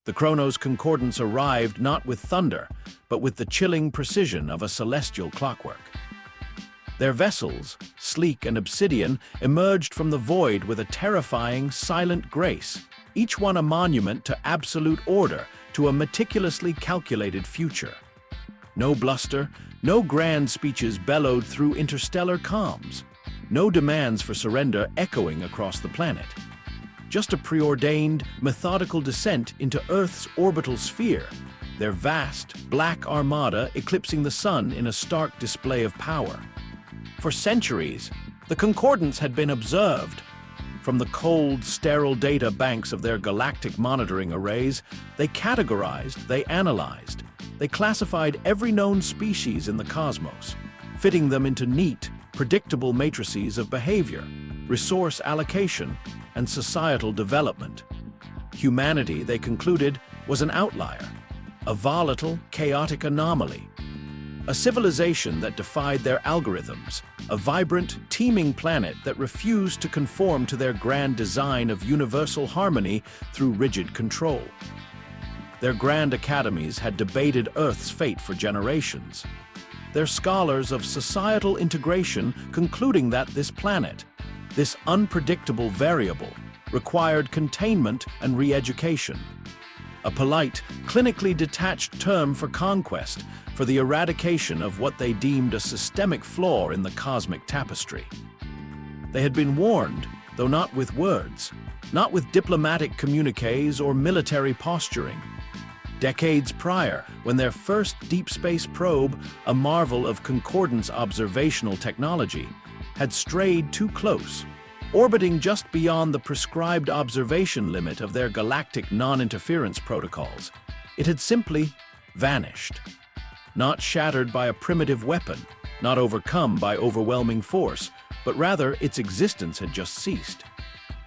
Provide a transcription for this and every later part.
The Chronos Concordance arrived not with thunder, but with the chilling precision of a celestial clockwork. Their vessels, sleek and obsidian, emerged from the void with a terrifying, silent grace, each one a monument to absolute order, to a meticulously calculated future. No bluster, no grand speeches bellowed through interstellar calms, no demands for surrender echoing across the planet. Just a preordained, methodical descent into Earth's orbital sphere, their vast, black armada eclipsing the sun in a stark display of power. For centuries, the Concordance had been observed. From the cold, sterile data banks of their galactic monitoring arrays, they categorized, they analyzed, they classified every known species in the cosmos, fitting them into neat, predictable matrices of behavior, resource allocation, and societal development. Humanity, they concluded, was an outlier, a volatile, chaotic anomaly, a civilization that defied their algorithms, a vibrant, teeming planet that refused to conform to their grand design of universal harmony through rigid control. Their grand academies had debated Earth's fate for generations, their scholars of societal integration concluding that this planet, this unpredictable variable, required containment and re-education. A polite, clinically detached term for conquest, for the eradication of what they deemed a systemic flaw in the cosmic tapestry. They had been warned, though not with words, not with diplomatic communiques or military posturing. Decades prior, when their first deep space probe, a marvel of Concordance observational technology, had strayed too close, orbiting just beyond the prescribed observation limit of their galactic non-interference protocols, it had simply vanished. Not shattered by a primitive weapon, not overcome by overwhelming force, but rather its existence had just ceased.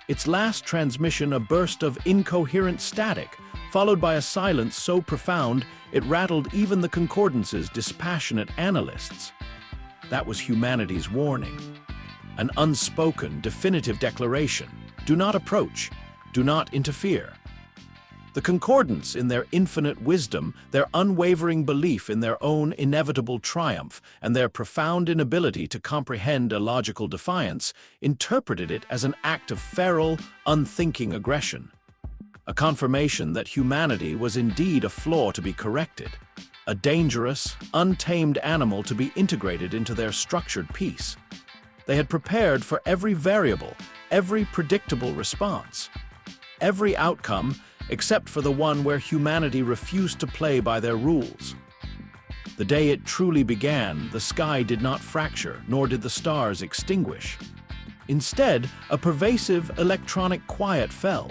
Its last transmission a burst of incoherent static, followed by a silence so profound it rattled even the Concordance's dispassionate analysts. That was humanity's warning. An unspoken, definitive declaration. Do not approach. Do not interfere. The Concordance, in their infinite wisdom, their unwavering belief in their own inevitable triumph, and their profound inability to comprehend illogical defiance, interpreted it as an act of feral, unthinking aggression. A confirmation that humanity was indeed a flaw to be corrected, a dangerous, untamed animal to be integrated into their structured peace. They had prepared for every variable, every predictable response, every outcome except for the one where humanity refused to play by their rules. The day it truly began, the sky did not fracture, nor did the stars extinguish. Instead, a pervasive electronic quiet fell.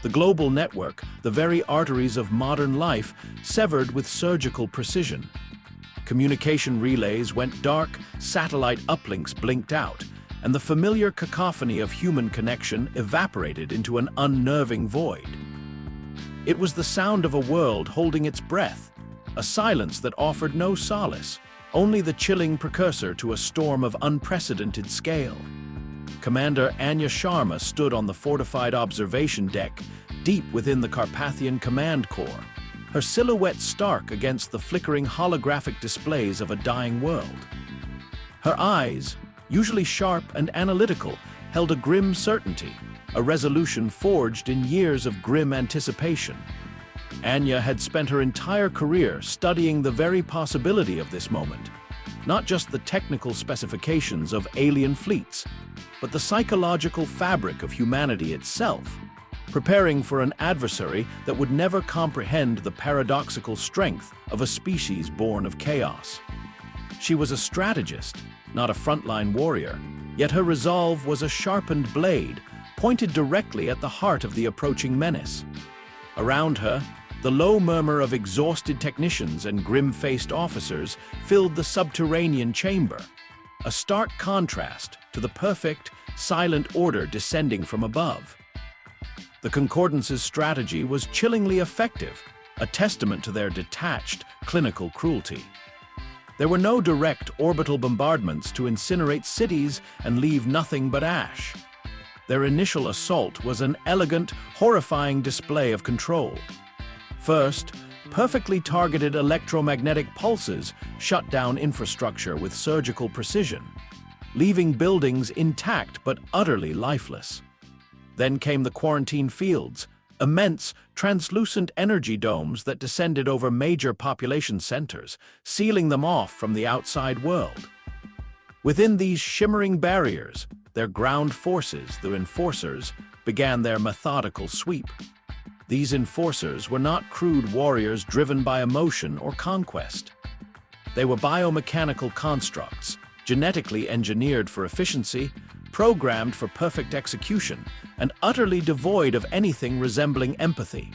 The global network, the very arteries of modern life, severed with surgical precision. Communication relays went dark, satellite uplinks blinked out, and the familiar cacophony of human connection evaporated into an unnerving void. It was the sound of a world holding its breath, a silence that offered no solace, only the chilling precursor to a storm of unprecedented scale. Commander Anya Sharma stood on the fortified observation deck, deep within the Carpathian Command Corps, her silhouette stark against the flickering holographic displays of a dying world. Her eyes, usually sharp and analytical, held a grim certainty, a resolution forged in years of grim anticipation. Anya had spent her entire career studying the very possibility of this moment, not just the technical specifications of alien fleets, but the psychological fabric of humanity itself, preparing for an adversary that would never comprehend the paradoxical strength of a species born of chaos. She was a strategist, not a frontline warrior, yet her resolve was a sharpened blade, pointed directly at the heart of the approaching menace. Around her, the low murmur of exhausted technicians and grim-faced officers filled the subterranean chamber, a stark contrast to the perfect, silent order descending from above. The Concordance's strategy was chillingly effective, a testament to their detached, clinical cruelty. There were no direct orbital bombardments to incinerate cities and leave nothing but ash. Their initial assault was an elegant, horrifying display of control. First, perfectly targeted electromagnetic pulses shut down infrastructure with surgical precision, leaving buildings intact but utterly lifeless. Then came the quarantine fields, immense, translucent energy domes that descended over major population centers, sealing them off from the outside world. Within these shimmering barriers, their ground forces, the enforcers, began their methodical sweep. These enforcers were not crude warriors driven by emotion or conquest. They were biomechanical constructs, genetically engineered for efficiency, programmed for perfect execution, and utterly devoid of anything resembling empathy.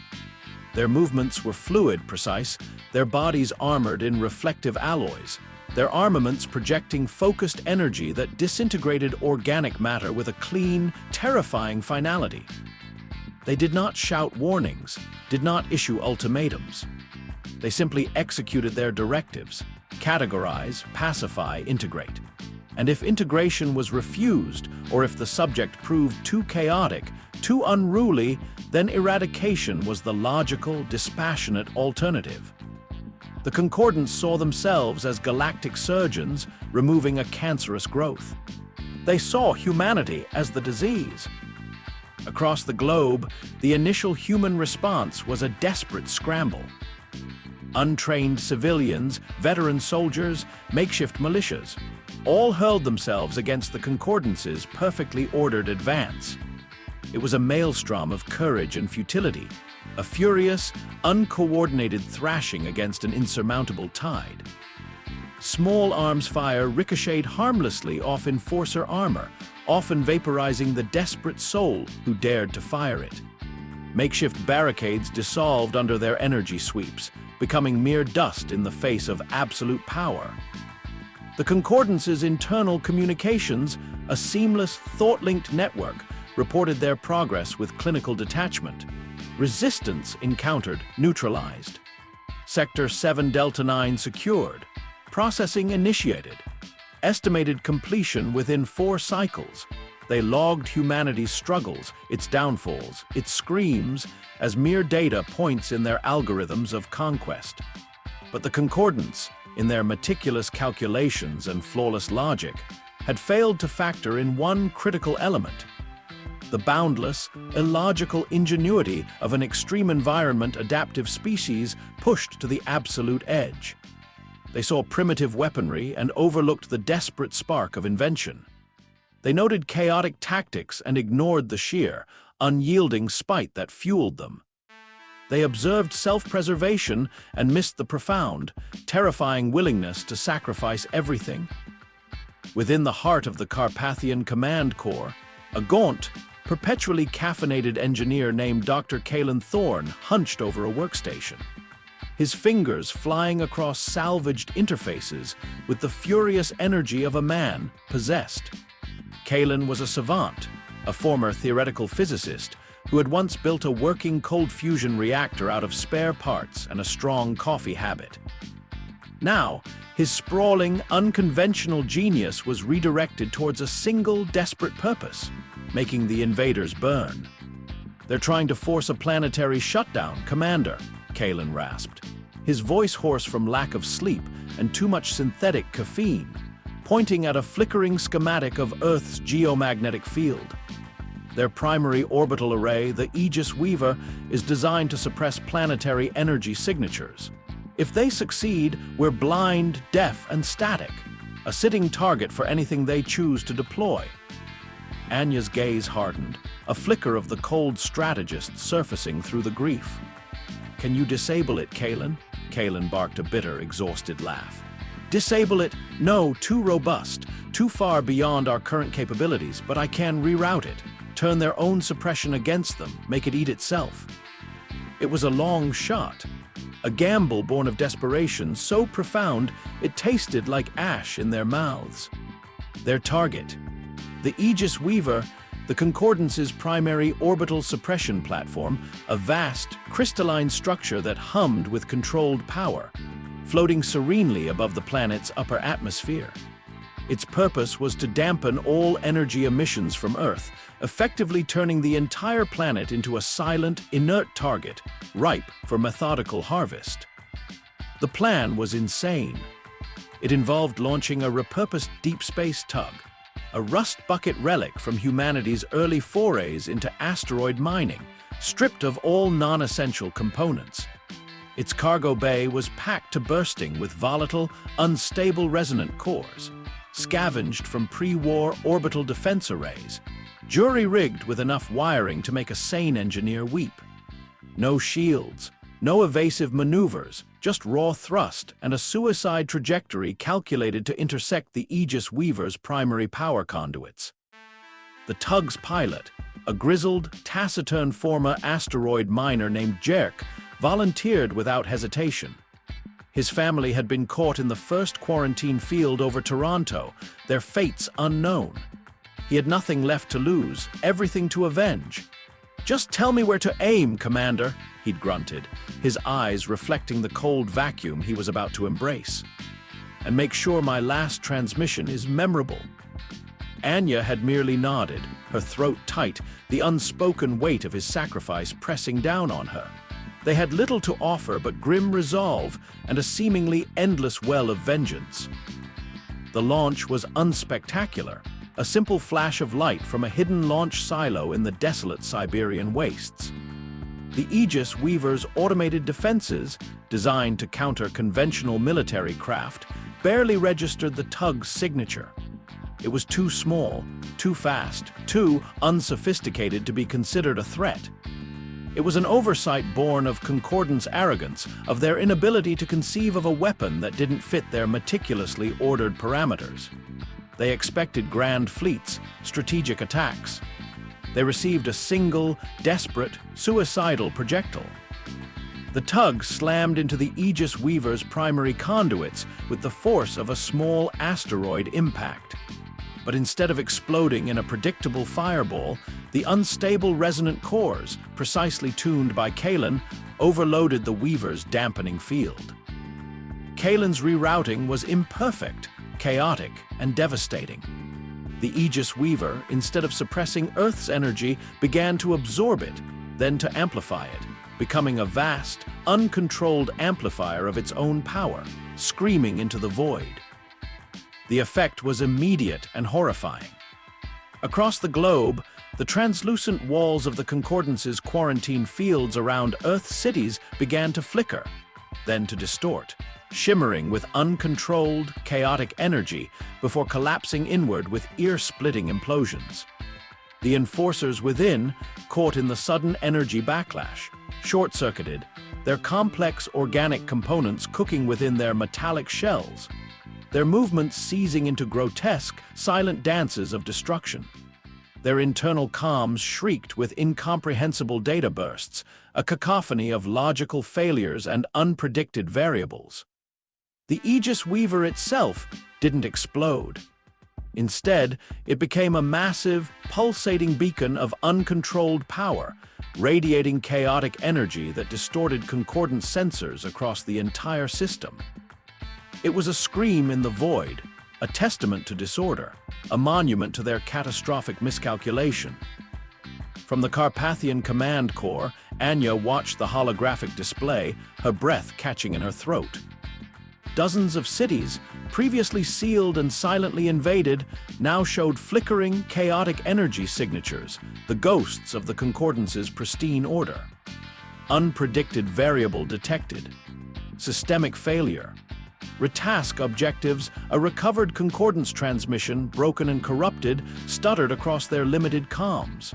Their movements were fluid, precise, their bodies armored in reflective alloys, their armaments projecting focused energy that disintegrated organic matter with a clean, terrifying finality. They did not shout warnings, did not issue ultimatums. They simply executed their directives: categorize, pacify, integrate. And if integration was refused, or if the subject proved too chaotic, too unruly, then eradication was the logical, dispassionate alternative. The Concordance saw themselves as galactic surgeons removing a cancerous growth. They saw humanity as the disease. Across the globe, the initial human response was a desperate scramble. Untrained civilians, veteran soldiers, makeshift militias, all hurled themselves against the Concordance's perfectly ordered advance. It was a maelstrom of courage and futility, a furious, uncoordinated thrashing against an insurmountable tide. Small arms fire ricocheted harmlessly off enforcer armor, often vaporizing the desperate soul who dared to fire it. Makeshift barricades dissolved under their energy sweeps, becoming mere dust in the face of absolute power. The Concordance's internal communications, a seamless, thought-linked network, reported their progress with clinical detachment. Resistance encountered, neutralized. Sector 7 Delta 9 secured. Processing initiated. Estimated completion within 4 cycles. They logged humanity's struggles, its downfalls, its screams, as mere data points in their algorithms of conquest. But the Concordance, in their meticulous calculations and flawless logic, had failed to factor in one critical element: the boundless, illogical ingenuity of an extreme environment adaptive species pushed to the absolute edge. They saw primitive weaponry and overlooked the desperate spark of invention. They noted chaotic tactics and ignored the sheer, unyielding spite that fueled them. They observed self-preservation and missed the profound, terrifying willingness to sacrifice everything. Within the heart of the Carpathian Command Corps, a gaunt, perpetually caffeinated engineer named Dr. Kalen Thorne hunched over a workstation, his fingers flying across salvaged interfaces with the furious energy of a man possessed. Kalen was a savant, a former theoretical physicist who had once built a working cold fusion reactor out of spare parts and a strong coffee habit. Now, his sprawling, unconventional genius was redirected towards a single, desperate purpose: making the invaders burn. "They're trying to force a planetary shutdown, Commander," Kalen rasped, his voice hoarse from lack of sleep and too much synthetic caffeine, pointing at a flickering schematic of Earth's geomagnetic field. Their primary orbital array, the Aegis Weaver, is designed to suppress planetary energy signatures. If they succeed, we're blind, deaf, and static, a sitting target for anything they choose to deploy. Anya's gaze hardened, a flicker of the cold strategist surfacing through the grief. "Can you disable it, Kalen?" Kalen barked a bitter, exhausted laugh. "Disable it? No, too robust, too far beyond our current capabilities, but I can reroute it, turn their own suppression against them, make it eat itself." It was a long shot, a gamble born of desperation so profound it tasted like ash in their mouths. Their target, the Aegis Weaver, the Concordance's primary orbital suppression platform, a vast, crystalline structure that hummed with controlled power, floating serenely above the planet's upper atmosphere. Its purpose was to dampen all energy emissions from Earth, effectively turning the entire planet into a silent, inert target, ripe for methodical harvest. The plan was insane. It involved launching a repurposed deep space tug, a rust bucket relic from humanity's early forays into asteroid mining, stripped of all non-essential components. Its cargo bay was packed to bursting with volatile, unstable resonant cores, scavenged from pre-war orbital defense arrays, jury-rigged with enough wiring to make a sane engineer weep. No shields, no evasive maneuvers, just raw thrust and a suicide trajectory calculated to intersect the Aegis Weaver's primary power conduits. The tug's pilot, a grizzled, taciturn former asteroid miner named Jerk, volunteered without hesitation. His family had been caught in the first quarantine field over Toronto, their fates unknown. He had nothing left to lose, everything to avenge. "Just tell me where to aim, Commander," he'd grunted, his eyes reflecting the cold vacuum he was about to embrace. "And make sure my last transmission is memorable." Anya had merely nodded, her throat tight, the unspoken weight of his sacrifice pressing down on her. They had little to offer but grim resolve and a seemingly endless well of vengeance. The launch was unspectacular, a simple flash of light from a hidden launch silo in the desolate Siberian wastes. The Aegis Weaver's automated defenses, designed to counter conventional military craft, barely registered the tug's signature. It was too small, too fast, too unsophisticated to be considered a threat. It was an oversight born of Concordance arrogance, of their inability to conceive of a weapon that didn't fit their meticulously ordered parameters. They expected grand fleets, strategic attacks. They received a single, desperate, suicidal projectile. The tug slammed into the Aegis Weaver's primary conduits with the force of a small asteroid impact. But instead of exploding in a predictable fireball, the unstable resonant cores, precisely tuned by Kalen, overloaded the Weaver's dampening field. Kalen's rerouting was imperfect, chaotic, and devastating. The Aegis Weaver, instead of suppressing Earth's energy, began to absorb it, then to amplify it, becoming a vast, uncontrolled amplifier of its own power, screaming into the void. The effect was immediate and horrifying. Across the globe, the translucent walls of the Concordance's quarantine fields around Earth's cities began to flicker, then to distort, shimmering with uncontrolled, chaotic energy before collapsing inward with ear-splitting implosions. The enforcers within, caught in the sudden energy backlash, short-circuited, their complex organic components cooking within their metallic shells, their movements seizing into grotesque, silent dances of destruction. Their internal comms shrieked with incomprehensible data bursts, a cacophony of logical failures and unpredicted variables. The Aegis Weaver itself didn't explode. Instead, it became a massive, pulsating beacon of uncontrolled power, radiating chaotic energy that distorted Concordance sensors across the entire system. It was a scream in the void, a testament to disorder, a monument to their catastrophic miscalculation. From the Carpathian Command Corps, Anya watched the holographic display, her breath catching in her throat. Dozens of cities, previously sealed and silently invaded, now showed flickering, chaotic energy signatures, the ghosts of the Concordance's pristine order. Unpredicted variable detected. Systemic failure. Retask objectives, a recovered Concordance transmission, broken and corrupted, stuttered across their limited comms.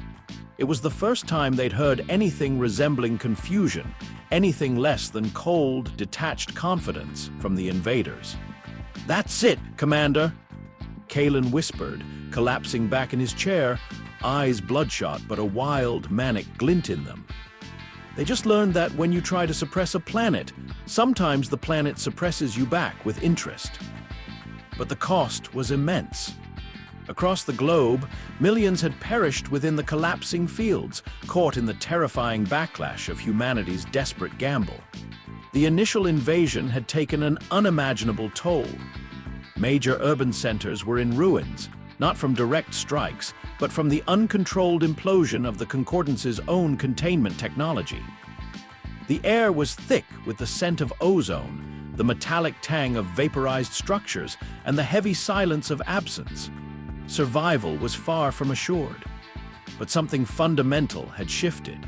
It was the first time they'd heard anything resembling confusion, anything less than cold, detached confidence from the invaders. "That's it, Commander," Kalen whispered, collapsing back in his chair, eyes bloodshot but a wild, manic glint in them. They just learned that when you try to suppress a planet, sometimes the planet suppresses you back with interest. But the cost was immense. Across the globe, millions had perished within the collapsing fields, caught in the terrifying backlash of humanity's desperate gamble. The initial invasion had taken an unimaginable toll. Major urban centers were in ruins, not from direct strikes, but from the uncontrolled implosion of the Concordance's own containment technology. The air was thick with the scent of ozone, the metallic tang of vaporized structures, and the heavy silence of absence. Survival was far from assured. But something fundamental had shifted.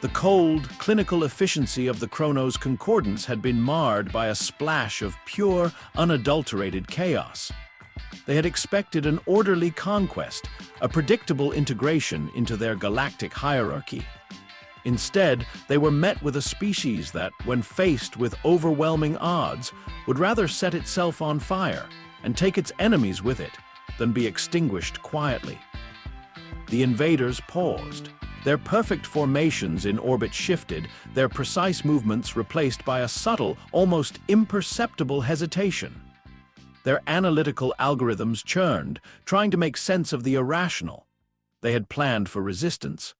The cold, clinical efficiency of the Chronos Concordance had been marred by a splash of pure, unadulterated chaos. They had expected an orderly conquest, a predictable integration into their galactic hierarchy. Instead, they were met with a species that, when faced with overwhelming odds, would rather set itself on fire and take its enemies with it than be extinguished quietly. The invaders paused. Their perfect formations in orbit shifted, their precise movements replaced by a subtle, almost imperceptible hesitation. Their analytical algorithms churned, trying to make sense of the irrational. They had planned for resistance.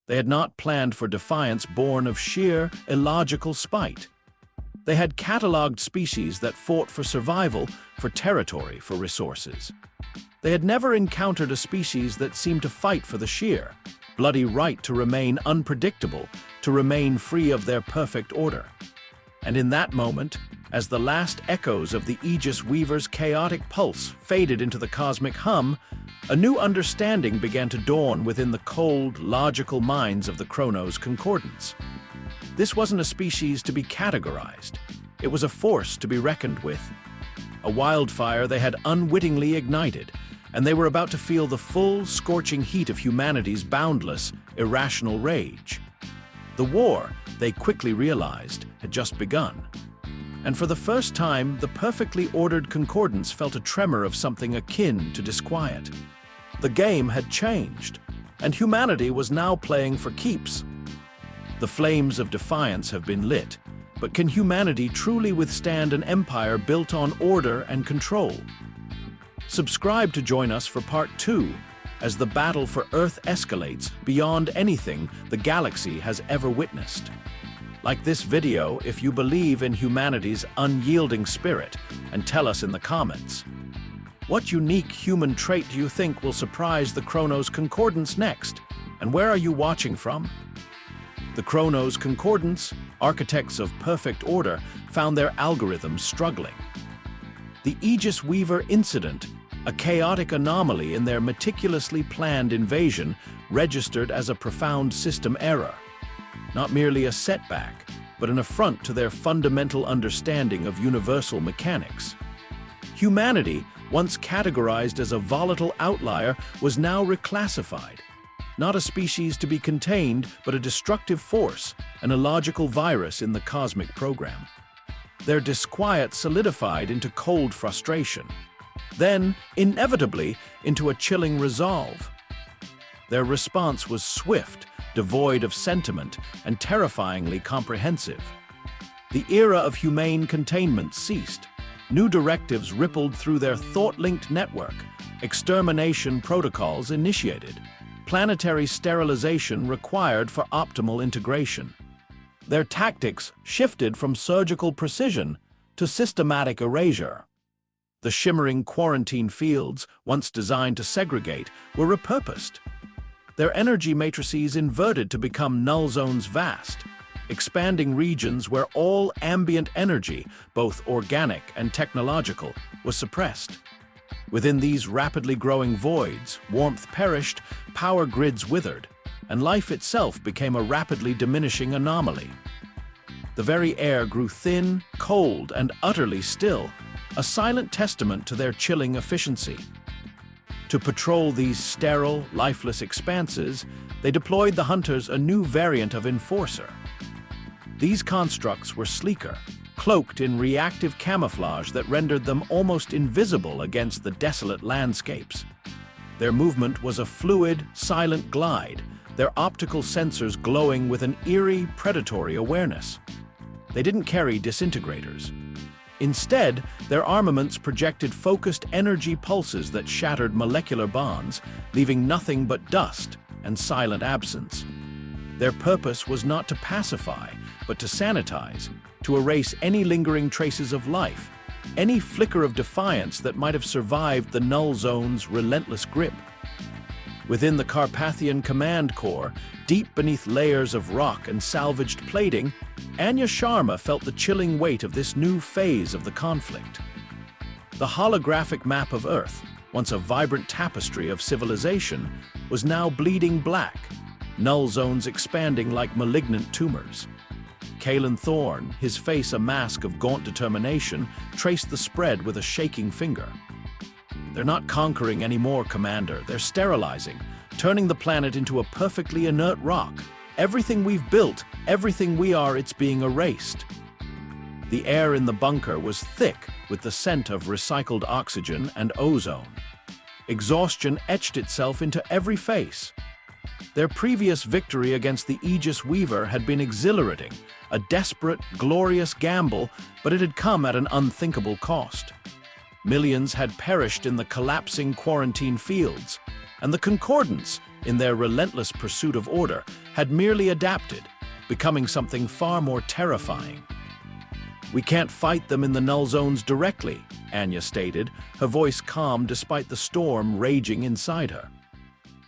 They had not planned for defiance born of sheer, illogical spite. They had catalogued species that fought for survival, for territory, for resources. They had never encountered a species that seemed to fight for the sheer, bloody right to remain unpredictable, to remain free of their perfect order. And in that moment, as the last echoes of the Aegis Weaver's chaotic pulse faded into the cosmic hum, a new understanding began to dawn within the cold, logical minds of the Chronos Concordance. This wasn't a species to be categorized. It was a force to be reckoned with. A wildfire they had unwittingly ignited, and they were about to feel the full, scorching heat of humanity's boundless, irrational rage. The war, they quickly realized, had just begun. And for the first time, the perfectly ordered Concordance felt a tremor of something akin to disquiet. The game had changed, and humanity was now playing for keeps. The flames of defiance have been lit, but can humanity truly withstand an empire built on order and control? Subscribe to join us for Part 2, as the battle for Earth escalates beyond anything the galaxy has ever witnessed. Like this video if you believe in humanity's unyielding spirit, and tell us in the comments. What unique human trait do you think will surprise the Chronos Concordance next, and where are you watching from? The Chronos Concordance, architects of perfect order, found their algorithms struggling. The Aegis Weaver incident, a chaotic anomaly in their meticulously planned invasion, registered as a profound system error. Not merely a setback, but an affront to their fundamental understanding of universal mechanics. Humanity, once categorized as a volatile outlier, was now reclassified. Not a species to be contained, but a destructive force, an illogical virus in the cosmic program. Their disquiet solidified into cold frustration, then, inevitably, into a chilling resolve. Their response was swift, devoid of sentiment, and terrifyingly comprehensive. The era of humane containment ceased. New directives rippled through their thought-linked network, extermination protocols initiated, planetary sterilization required for optimal integration. Their tactics shifted from surgical precision to systematic erasure. The shimmering quarantine fields, once designed to segregate, were repurposed. Their energy matrices inverted to become null zones vast, expanding regions where all ambient energy, both organic and technological, was suppressed. Within these rapidly growing voids, warmth perished, power grids withered, and life itself became a rapidly diminishing anomaly. The very air grew thin, cold, and utterly still, a silent testament to their chilling efficiency. To patrol these sterile, lifeless expanses, they deployed the hunters a new variant of enforcer. These constructs were sleeker, cloaked in reactive camouflage that rendered them almost invisible against the desolate landscapes. Their movement was a fluid, silent glide, their optical sensors glowing with an eerie, predatory awareness. They didn't carry disintegrators. Instead, their armaments projected focused energy pulses that shattered molecular bonds, leaving nothing but dust and silent absence. Their purpose was not to pacify, but to sanitize, to erase any lingering traces of life, any flicker of defiance that might have survived the null zone's relentless grip. Within the Carpathian Command Corps, deep beneath layers of rock and salvaged plating, Anya Sharma felt the chilling weight of this new phase of the conflict. The holographic map of Earth, once a vibrant tapestry of civilization, was now bleeding black, null zones expanding like malignant tumors. Kalen Thorne, his face a mask of gaunt determination, traced the spread with a shaking finger. "They're not conquering anymore, Commander. They're sterilizing, turning the planet into a perfectly inert rock. Everything we've built, everything we are, it's being erased." The air in the bunker was thick with the scent of recycled oxygen and ozone. Exhaustion etched itself into every face. Their previous victory against the Aegis Weaver had been exhilarating, a desperate, glorious gamble, but it had come at an unthinkable cost. Millions had perished in the collapsing quarantine fields, and the Concordance, in their relentless pursuit of order, had merely adapted, becoming something far more terrifying. "We can't fight them in the null zones directly," Anya stated, her voice calm despite the storm raging inside her.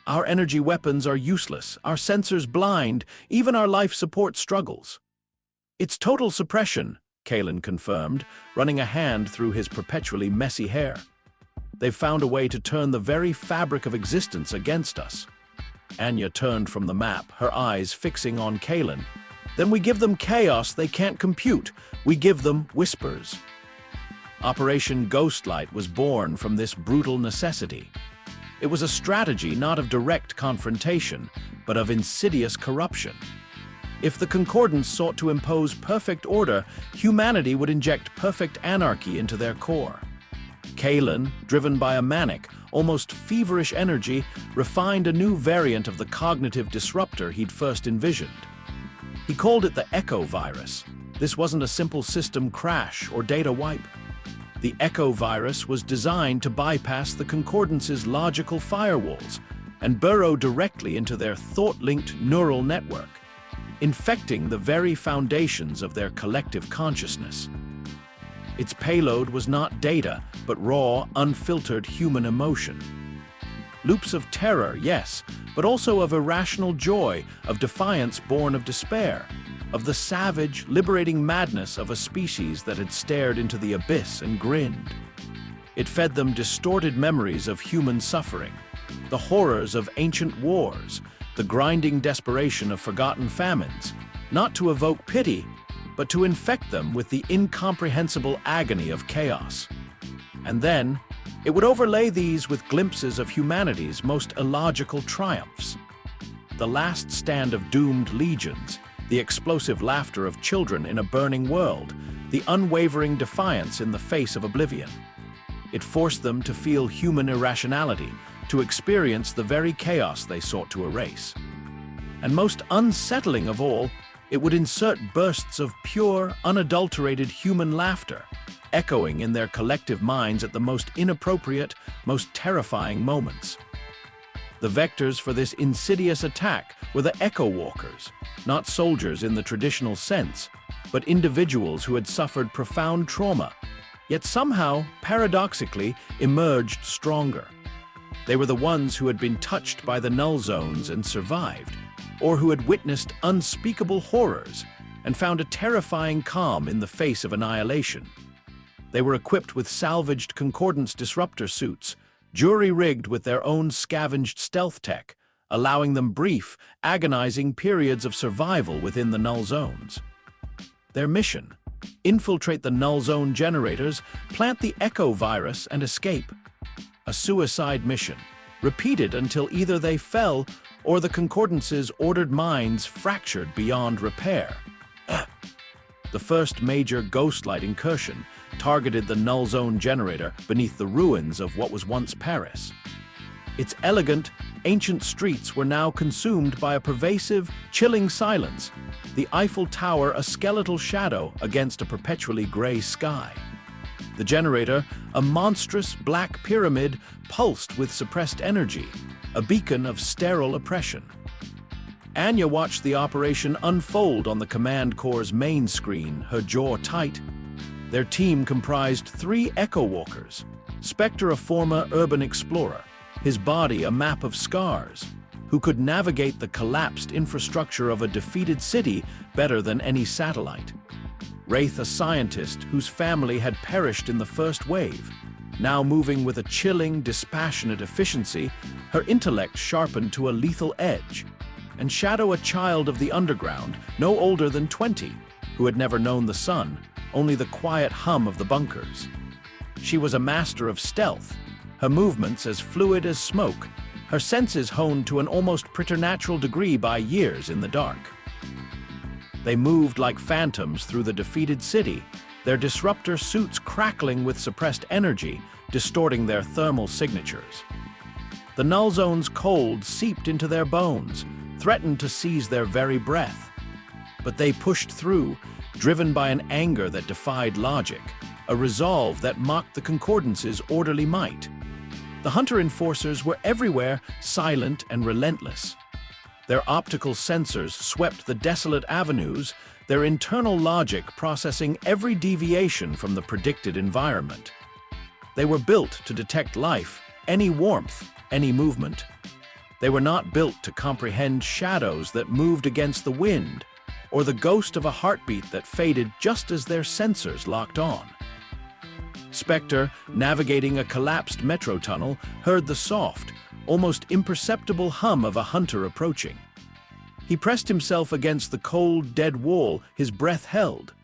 "Our energy weapons are useless, our sensors blind, even our life support struggles." "It's total suppression," Kalen confirmed, running a hand through his perpetually messy hair. "They've found a way to turn the very fabric of existence against us." Anya turned from the map, her eyes fixing on Kalen. "Then we give them chaos they can't compute. We give them whispers." Operation Ghostlight was born from this brutal necessity. It was a strategy not of direct confrontation, but of insidious corruption. If the Concordance sought to impose perfect order, humanity would inject perfect anarchy into their core. Kalen, driven by a manic, almost feverish energy, refined a new variant of the cognitive disruptor he'd first envisioned. He called it the Echo virus. This wasn't a simple system crash or data wipe. The Echo virus was designed to bypass the Concordance's logical firewalls and burrow directly into their thought-linked neural network, infecting the very foundations of their collective consciousness. Its payload was not data, but raw, unfiltered human emotion. Loops of terror, yes, but also of irrational joy, of defiance born of despair, of the savage, liberating madness of a species that had stared into the abyss and grinned. It fed them distorted memories of human suffering, the horrors of ancient wars, the grinding desperation of forgotten famines, not to evoke pity, but to infect them with the incomprehensible agony of chaos. And then, it would overlay these with glimpses of humanity's most illogical triumphs. The last stand of doomed legions, the explosive laughter of children in a burning world, the unwavering defiance in the face of oblivion. It forced them to feel human irrationality, to experience the very chaos they sought to erase. And most unsettling of all, it would insert bursts of pure, unadulterated human laughter, echoing in their collective minds at the most inappropriate, most terrifying moments. The vectors for this insidious attack were the Echo Walkers, not soldiers in the traditional sense, but individuals who had suffered profound trauma, yet somehow, paradoxically, emerged stronger. They were the ones who had been touched by the null zones and survived, or who had witnessed unspeakable horrors and found a terrifying calm in the face of annihilation. They were equipped with salvaged Concordance disruptor suits, jury-rigged with their own scavenged stealth tech, allowing them brief, agonizing periods of survival within the null zones. Their mission: infiltrate the null zone generators, plant the Echo virus, and escape. A suicide mission, repeated until either they fell or the Concordance's ordered minds fractured beyond repair. The first major Ghostlight incursion targeted the null zone generator beneath the ruins of what was once Paris. Its elegant, ancient streets were now consumed by a pervasive, chilling silence, the Eiffel Tower a skeletal shadow against a perpetually gray sky. The generator, a monstrous black pyramid, pulsed with suppressed energy, a beacon of sterile oppression. Anya watched the operation unfold on the Command Corps' main screen, her jaw tight. Their team comprised 3 Echo Walkers, Spectre a former urban explorer, his body a map of scars, who could navigate the collapsed infrastructure of a defeated city better than any satellite. Wraith a scientist whose family had perished in the first wave, now moving with a chilling, dispassionate efficiency, her intellect sharpened to a lethal edge. And Shadow a child of the underground, no older than 20, who had never known the sun, only the quiet hum of the bunkers. She was a master of stealth, her movements as fluid as smoke, her senses honed to an almost preternatural degree by years in the dark. They moved like phantoms through the defeated city, their disruptor suits crackling with suppressed energy, distorting their thermal signatures. The null zone's cold seeped into their bones, threatened to seize their very breath. But they pushed through, driven by an anger that defied logic, a resolve that mocked the Concordance's orderly might. The Hunter Enforcers were everywhere, silent and relentless. Their optical sensors swept the desolate avenues, their internal logic processing every deviation from the predicted environment. They were built to detect life, any warmth, any movement. They were not built to comprehend shadows that moved against the wind, or the ghost of a heartbeat that faded just as their sensors locked on. Spectre, navigating a collapsed metro tunnel, heard the soft, almost imperceptible hum of a hunter approaching. He pressed himself against the cold, dead wall, his breath held.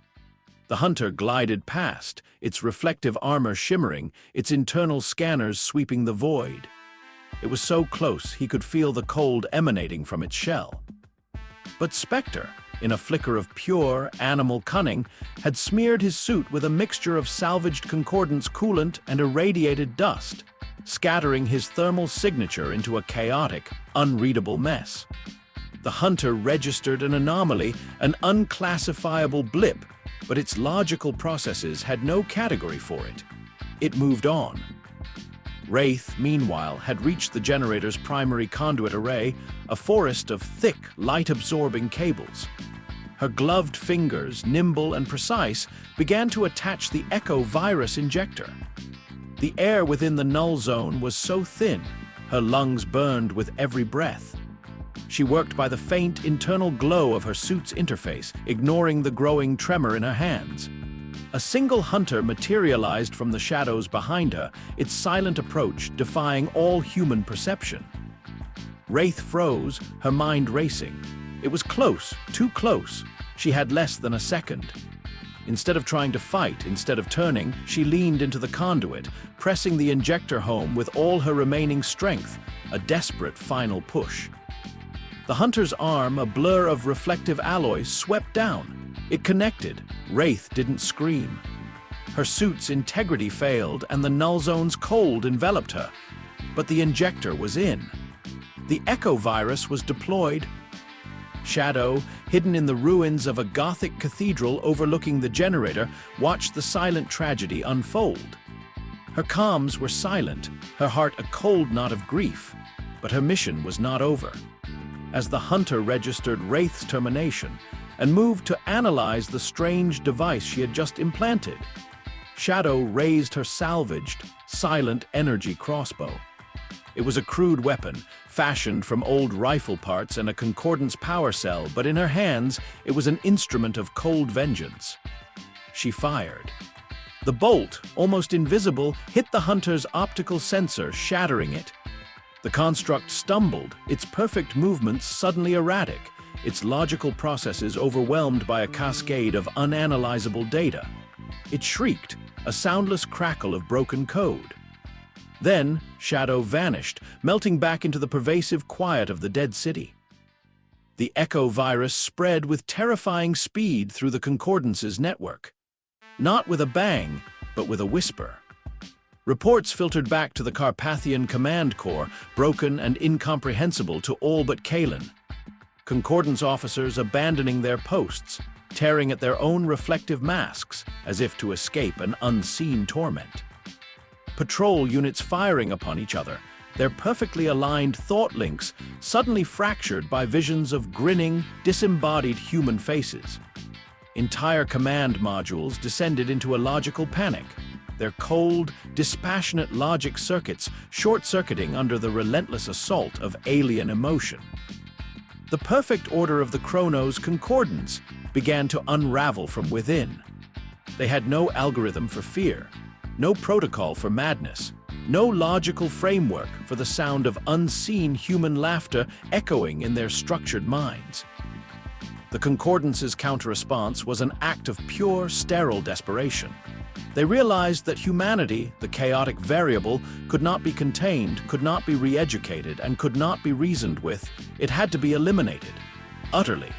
The hunter glided past, its reflective armor shimmering, its internal scanners sweeping the void. It was so close he could feel the cold emanating from its shell. But Spectre, in a flicker of pure, animal cunning, had smeared his suit with a mixture of salvaged Concordance coolant and irradiated dust, scattering his thermal signature into a chaotic, unreadable mess. The hunter registered an anomaly, an unclassifiable blip, but its logical processes had no category for it. It moved on. Wraith, meanwhile, had reached the generator's primary conduit array, a forest of thick, light-absorbing cables. Her gloved fingers, nimble and precise, began to attach the Echo virus injector. The air within the null zone was so thin, her lungs burned with every breath. She worked by the faint internal glow of her suit's interface, ignoring the growing tremor in her hands. A single hunter materialized from the shadows behind her, its silent approach defying all human perception. Wraith froze, her mind racing. It was close, too close. She had less than a second. Instead of trying to fight, instead of turning, she leaned into the conduit, pressing the injector home with all her remaining strength, a desperate final push. The hunter's arm, a blur of reflective alloy, swept down. It connected. Wraith didn't scream. Her suit's integrity failed, and the null zone's cold enveloped her. But the injector was in. The Echo virus was deployed. Shadow, hidden in the ruins of a Gothic cathedral overlooking the generator, watched the silent tragedy unfold. Her comms were silent, her heart a cold knot of grief. But her mission was not over. As the hunter registered Wraith's termination and moved to analyze the strange device she had just implanted, Shadow raised her salvaged, silent energy crossbow. It was a crude weapon, fashioned from old rifle parts and a Concordance power cell, but in her hands it was an instrument of cold vengeance. She fired. The bolt, almost invisible, hit the hunter's optical sensor, shattering it. The construct stumbled, its perfect movements suddenly erratic, its logical processes overwhelmed by a cascade of unanalyzable data. It shrieked, a soundless crackle of broken code. Then, Shadow vanished, melting back into the pervasive quiet of the dead city. The Echo virus spread with terrifying speed through the Concordance's network. Not with a bang, but with a whisper. Reports filtered back to the Carpathian Command Corps, broken and incomprehensible to all but Kalen. Concordance officers abandoning their posts, tearing at their own reflective masks, as if to escape an unseen torment. Patrol units firing upon each other, their perfectly aligned thought links suddenly fractured by visions of grinning, disembodied human faces. Entire command modules descended into a logical panic, their cold, dispassionate logic circuits short-circuiting under the relentless assault of alien emotion. The perfect order of the Chronos Concordance began to unravel from within. They had no algorithm for fear, no protocol for madness, no logical framework for the sound of unseen human laughter echoing in their structured minds. The Concordance's counter-response was an act of pure, sterile desperation. They realized that humanity, the chaotic variable, could not be contained, could not be re-educated, and could not be reasoned with. It had to be eliminated. Utterly.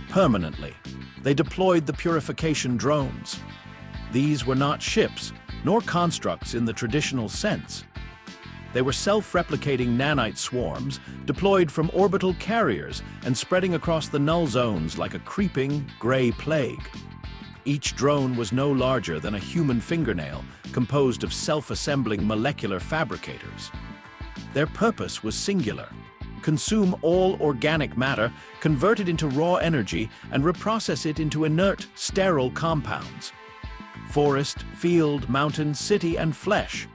Permanently. They deployed the purification drones. These were not ships, nor constructs in the traditional sense. They were self-replicating nanite swarms deployed from orbital carriers and spreading across the null zones like a creeping, gray plague. Each drone was no larger than a human fingernail, composed of self-assembling molecular fabricators. Their purpose was singular: consume all organic matter, convert it into raw energy, and reprocess it into inert, sterile compounds. Forest, field, mountain, city, and flesh.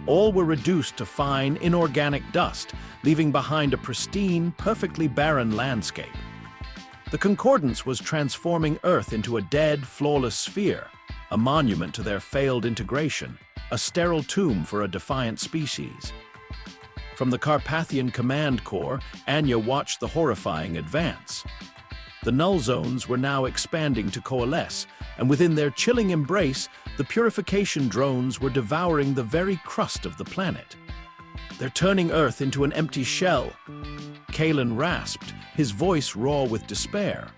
All were reduced to fine, inorganic dust, leaving behind a pristine, perfectly barren landscape. The Concordance was transforming Earth into a dead, flawless sphere, a monument to their failed integration, a sterile tomb for a defiant species. From the Carpathian Command Corps, Anya watched the horrifying advance. The null zones were now expanding to coalesce, and within their chilling embrace, the purification drones were devouring the very crust of the planet. They're turning Earth into an empty shell. Kalen rasped, his voice raw with despair.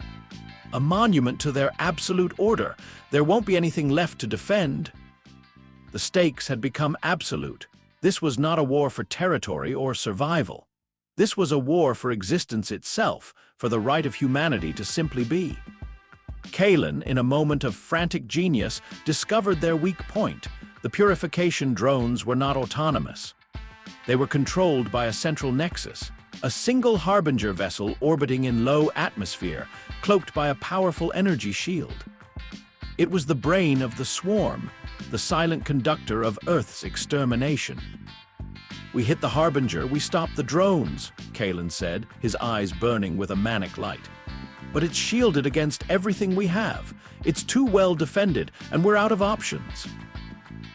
A monument to their absolute order. There won't be anything left to defend. The stakes had become absolute. This was not a war for territory or survival. This was a war for existence itself, for the right of humanity to simply be. Kalen, in a moment of frantic genius, discovered their weak point. The purification drones were not autonomous. They were controlled by a central nexus, a single harbinger vessel orbiting in low atmosphere, cloaked by a powerful energy shield. It was the brain of the swarm, the silent conductor of Earth's extermination. "We hit the harbinger, we stopped the drones," Kalen said, his eyes burning with a manic light. "But it's shielded against everything we have. It's too well defended, and we're out of options."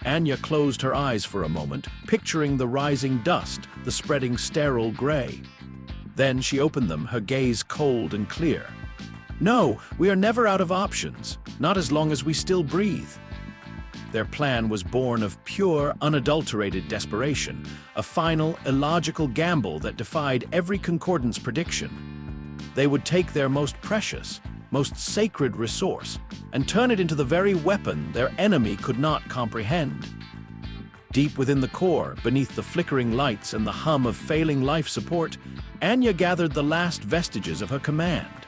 Anya closed her eyes for a moment, picturing the rising dust, the spreading sterile gray. Then she opened them, her gaze cold and clear. "No, we are never out of options, not as long as we still breathe." Their plan was born of pure, unadulterated desperation, a final, illogical gamble that defied every Concordance prediction. They would take their most precious, most sacred resource and turn it into the very weapon their enemy could not comprehend. Deep within the core, beneath the flickering lights and the hum of failing life support, Anya gathered the last vestiges of her command.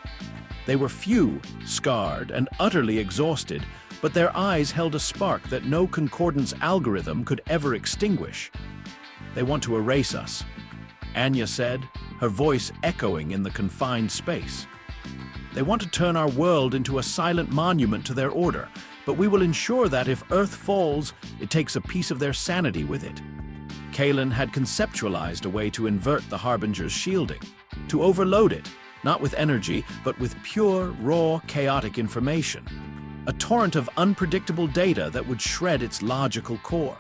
They were few, scarred, and utterly exhausted, but their eyes held a spark that no Concordance algorithm could ever extinguish. "They want to erase us," Anya said, her voice echoing in the confined space. "They want to turn our world into a silent monument to their order, but we will ensure that if Earth falls, it takes a piece of their sanity with it." Kalen had conceptualized a way to invert the Harbinger's shielding, to overload it, not with energy, but with pure, raw, chaotic information. A torrent of unpredictable data that would shred its logical core.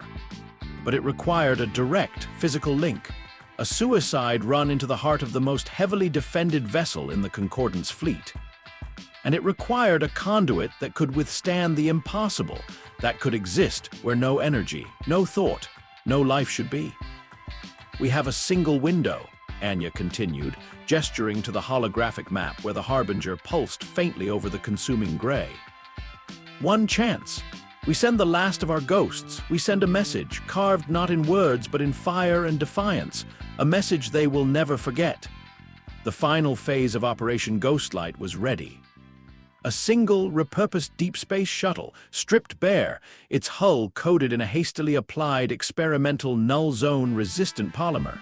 But it required a direct, physical link, a suicide run into the heart of the most heavily defended vessel in the Concordance fleet. And it required a conduit that could withstand the impossible, that could exist where no energy, no thought, no life should be. "We have a single window," Anya continued, gesturing to the holographic map where the Harbinger pulsed faintly over the consuming gray. "One chance. We send the last of our ghosts. We send a message, carved not in words but in fire and defiance, a message they will never forget." The final phase of Operation Ghostlight was ready. A single, repurposed deep space shuttle, stripped bare, its hull coated in a hastily applied experimental null zone-resistant polymer.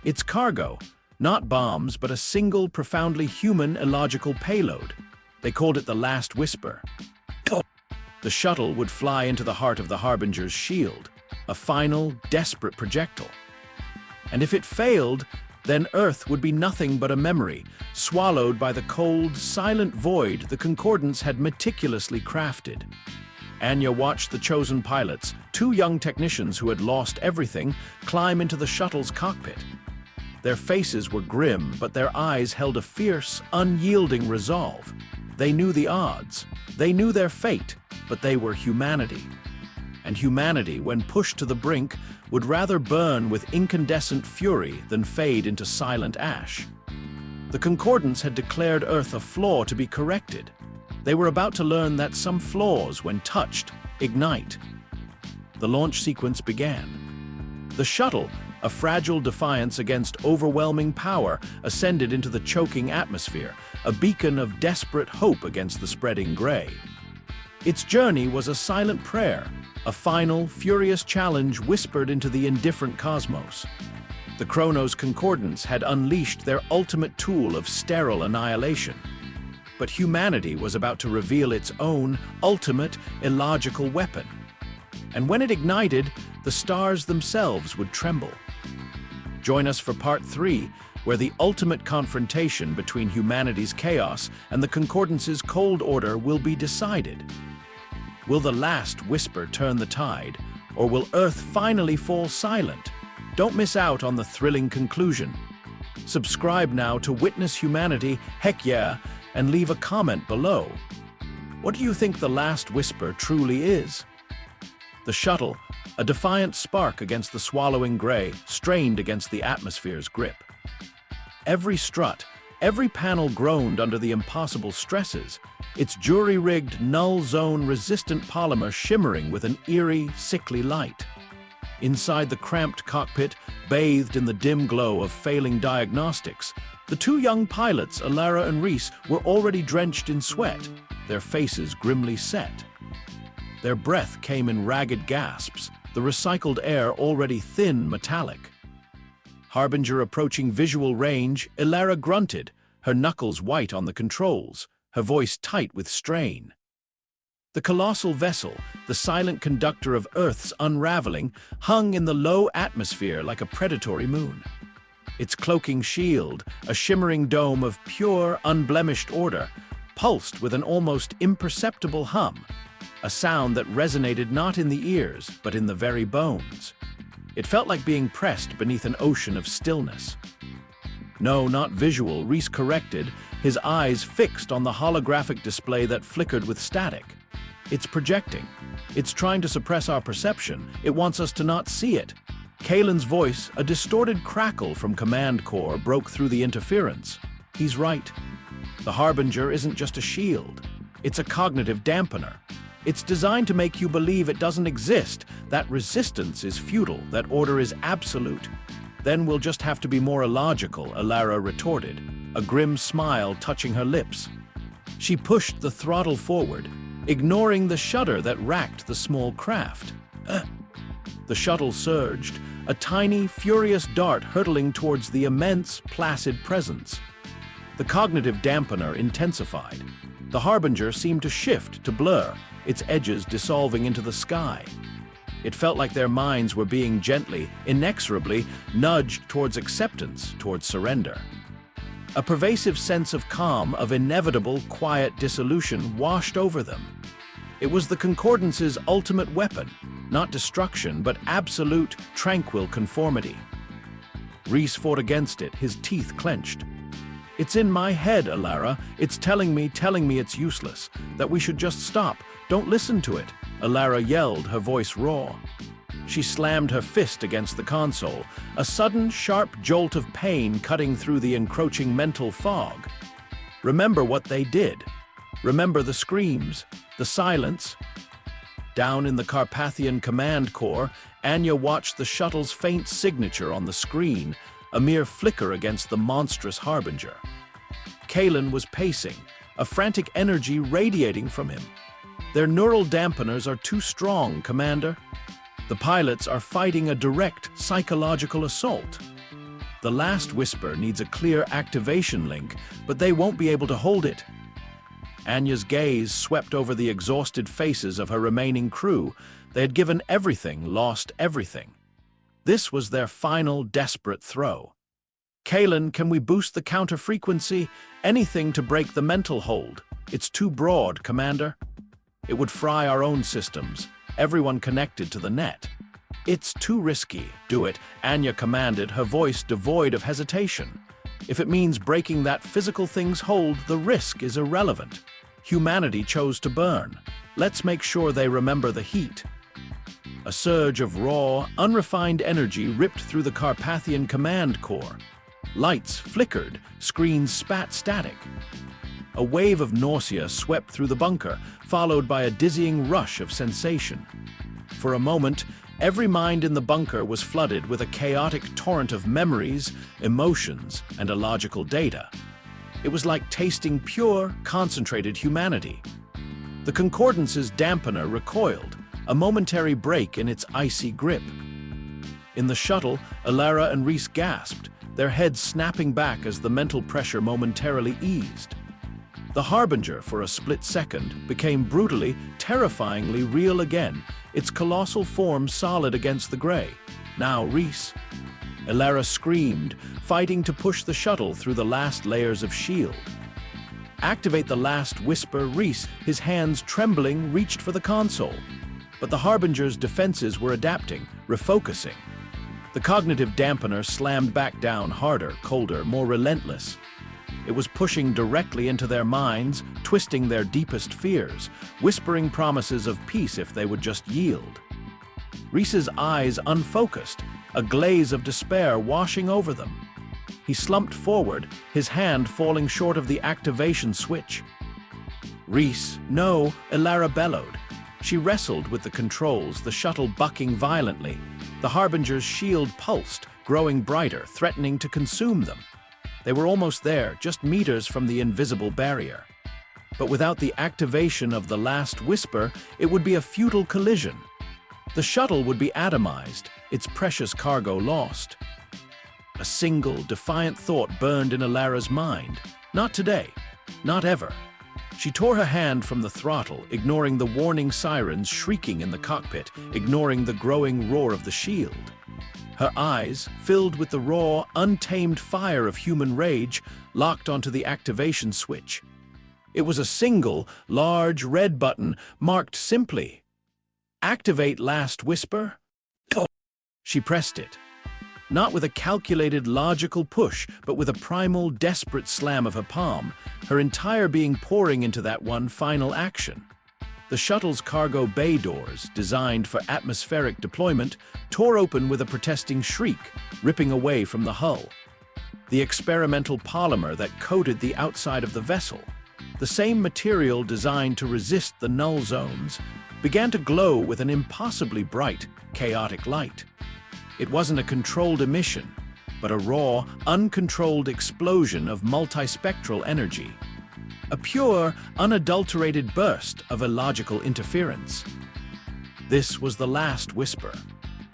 Its cargo, not bombs, but a single, profoundly human, illogical payload. They called it the last whisper. The shuttle would fly into the heart of the Harbinger's shield, a final, desperate projectile. And if it failed, then Earth would be nothing but a memory, swallowed by the cold, silent void the Concordance had meticulously crafted. Anya watched the chosen pilots, two young technicians who had lost everything, climb into the shuttle's cockpit. Their faces were grim, but their eyes held a fierce, unyielding resolve. They knew the odds. They knew their fate, but they were humanity. And humanity, when pushed to the brink, would rather burn with incandescent fury than fade into silent ash. The Concordance had declared Earth a flaw to be corrected. They were about to learn that some flaws, when touched, ignite. The launch sequence began. The shuttle, a fragile defiance against overwhelming power, ascended into the choking atmosphere, a beacon of desperate hope against the spreading gray. Its journey was a silent prayer, a final, furious challenge whispered into the indifferent cosmos. The Chronos Concordance had unleashed their ultimate tool of sterile annihilation. But humanity was about to reveal its own, ultimate, illogical weapon. And when it ignited, the stars themselves would tremble. Join us for Part 3, where the ultimate confrontation between humanity's chaos and the Concordance's cold order will be decided. Will the last whisper turn the tide, or will Earth finally fall silent? Don't miss out on the thrilling conclusion. Subscribe now to witness humanity, heck yeah, and leave a comment below. What do you think the last whisper truly is? The shuttle, a defiant spark against the swallowing gray, strained against the atmosphere's grip. Every strut, every panel groaned under the impossible stresses, its jury-rigged, null-zone-resistant polymer shimmering with an eerie, sickly light. Inside the cramped cockpit, bathed in the dim glow of failing diagnostics, the two young pilots, Alara and Reese, were already drenched in sweat, their faces grimly set. Their breath came in ragged gasps, the recycled air already thin, metallic. Harbinger approaching visual range, Alara grunted, her knuckles white on the controls, her voice tight with strain. The colossal vessel, the silent conductor of Earth's unraveling, hung in the low atmosphere like a predatory moon. Its cloaking shield, a shimmering dome of pure, unblemished order, pulsed with an almost imperceptible hum, a sound that resonated not in the ears, but in the very bones. It felt like being pressed beneath an ocean of stillness. No, not visual, Reese corrected, his eyes fixed on the holographic display that flickered with static. It's projecting. It's trying to suppress our perception. It wants us to not see it. Kalen's voice, a distorted crackle from Command Core, broke through the interference. He's right. The Harbinger isn't just a shield. It's a cognitive dampener. It's designed to make you believe it doesn't exist, that resistance is futile, that order is absolute. Then we'll just have to be more illogical, Alara retorted, a grim smile touching her lips. She pushed the throttle forward, ignoring the shudder that racked the small craft. The shuttle surged, a tiny, furious dart hurtling towards the immense, placid presence. The cognitive dampener intensified. The Harbinger seemed to shift, to blur, its edges dissolving into the sky. It felt like their minds were being gently, inexorably, nudged towards acceptance, towards surrender. A pervasive sense of calm, of inevitable, quiet dissolution washed over them. It was the Concordance's ultimate weapon, not destruction, but absolute, tranquil conformity. Reese fought against it, his teeth clenched. It's in my head, Alara. It's telling me it's useless, that we should just stop. Don't listen to it, Alara yelled, her voice raw. She slammed her fist against the console, a sudden, sharp jolt of pain cutting through the encroaching mental fog. Remember what they did. Remember the screams, the silence. Down in the Carpathian Command Core, Anya watched the shuttle's faint signature on the screen, a mere flicker against the monstrous Harbinger. Kalen was pacing, a frantic energy radiating from him. Their neural dampeners are too strong, Commander. The pilots are fighting a direct psychological assault. The last whisper needs a clear activation link, but they won't be able to hold it. Anya's gaze swept over the exhausted faces of her remaining crew. They had given everything, lost everything. This was their final desperate throw. "Kalen, can we boost the counter frequency? Anything to break the mental hold. It's too broad, Commander. It would fry our own systems, everyone connected to the net." "It's too risky." "Do it," Anya commanded, her voice devoid of hesitation. "If it means breaking that physical thing's hold, the risk is irrelevant. Humanity chose to burn. Let's make sure they remember the heat." A surge of raw, unrefined energy ripped through the Carpathian command core. Lights flickered, screens spat static. A wave of nausea swept through the bunker, followed by a dizzying rush of sensation. For a moment, every mind in the bunker was flooded with a chaotic torrent of memories, emotions, and illogical data. It was like tasting pure, concentrated humanity. The Concordance's dampener recoiled, a momentary break in its icy grip. In the shuttle, Alara and Reese gasped, their heads snapping back as the mental pressure momentarily eased. The Harbinger, for a split second, became brutally, terrifyingly real again, its colossal form solid against the gray. "Now, Reese." Alara screamed, fighting to push the shuttle through the last layers of shield. "Activate the last whisper." Reese, his hands trembling, reached for the console. But the Harbinger's defenses were adapting, refocusing. The cognitive dampener slammed back down, harder, colder, more relentless. It was pushing directly into their minds, twisting their deepest fears, whispering promises of peace if they would just yield. Reese's eyes unfocused, a glaze of despair washing over them. He slumped forward, his hand falling short of the activation switch. "Reese, no," Alara bellowed. She wrestled with the controls, the shuttle bucking violently. The Harbinger's shield pulsed, growing brighter, threatening to consume them. They were almost there, just meters from the invisible barrier. But without the activation of the last whisper, it would be a futile collision. The shuttle would be atomized, its precious cargo lost. A single, defiant thought burned in Alara's mind. Not today. Not ever. She tore her hand from the throttle, ignoring the warning sirens shrieking in the cockpit, ignoring the growing roar of the shield. Her eyes, filled with the raw, untamed fire of human rage, locked onto the activation switch. It was a single, large red button marked simply, "Activate last whisper." She pressed it. Not with a calculated, logical push, but with a primal, desperate slam of her palm, her entire being pouring into that one final action. The shuttle's cargo bay doors, designed for atmospheric deployment, tore open with a protesting shriek, ripping away from the hull. The experimental polymer that coated the outside of the vessel, the same material designed to resist the null zones, began to glow with an impossibly bright, chaotic light. It wasn't a controlled emission, but a raw, uncontrolled explosion of multispectral energy. A pure, unadulterated burst of illogical interference. This was the last whisper.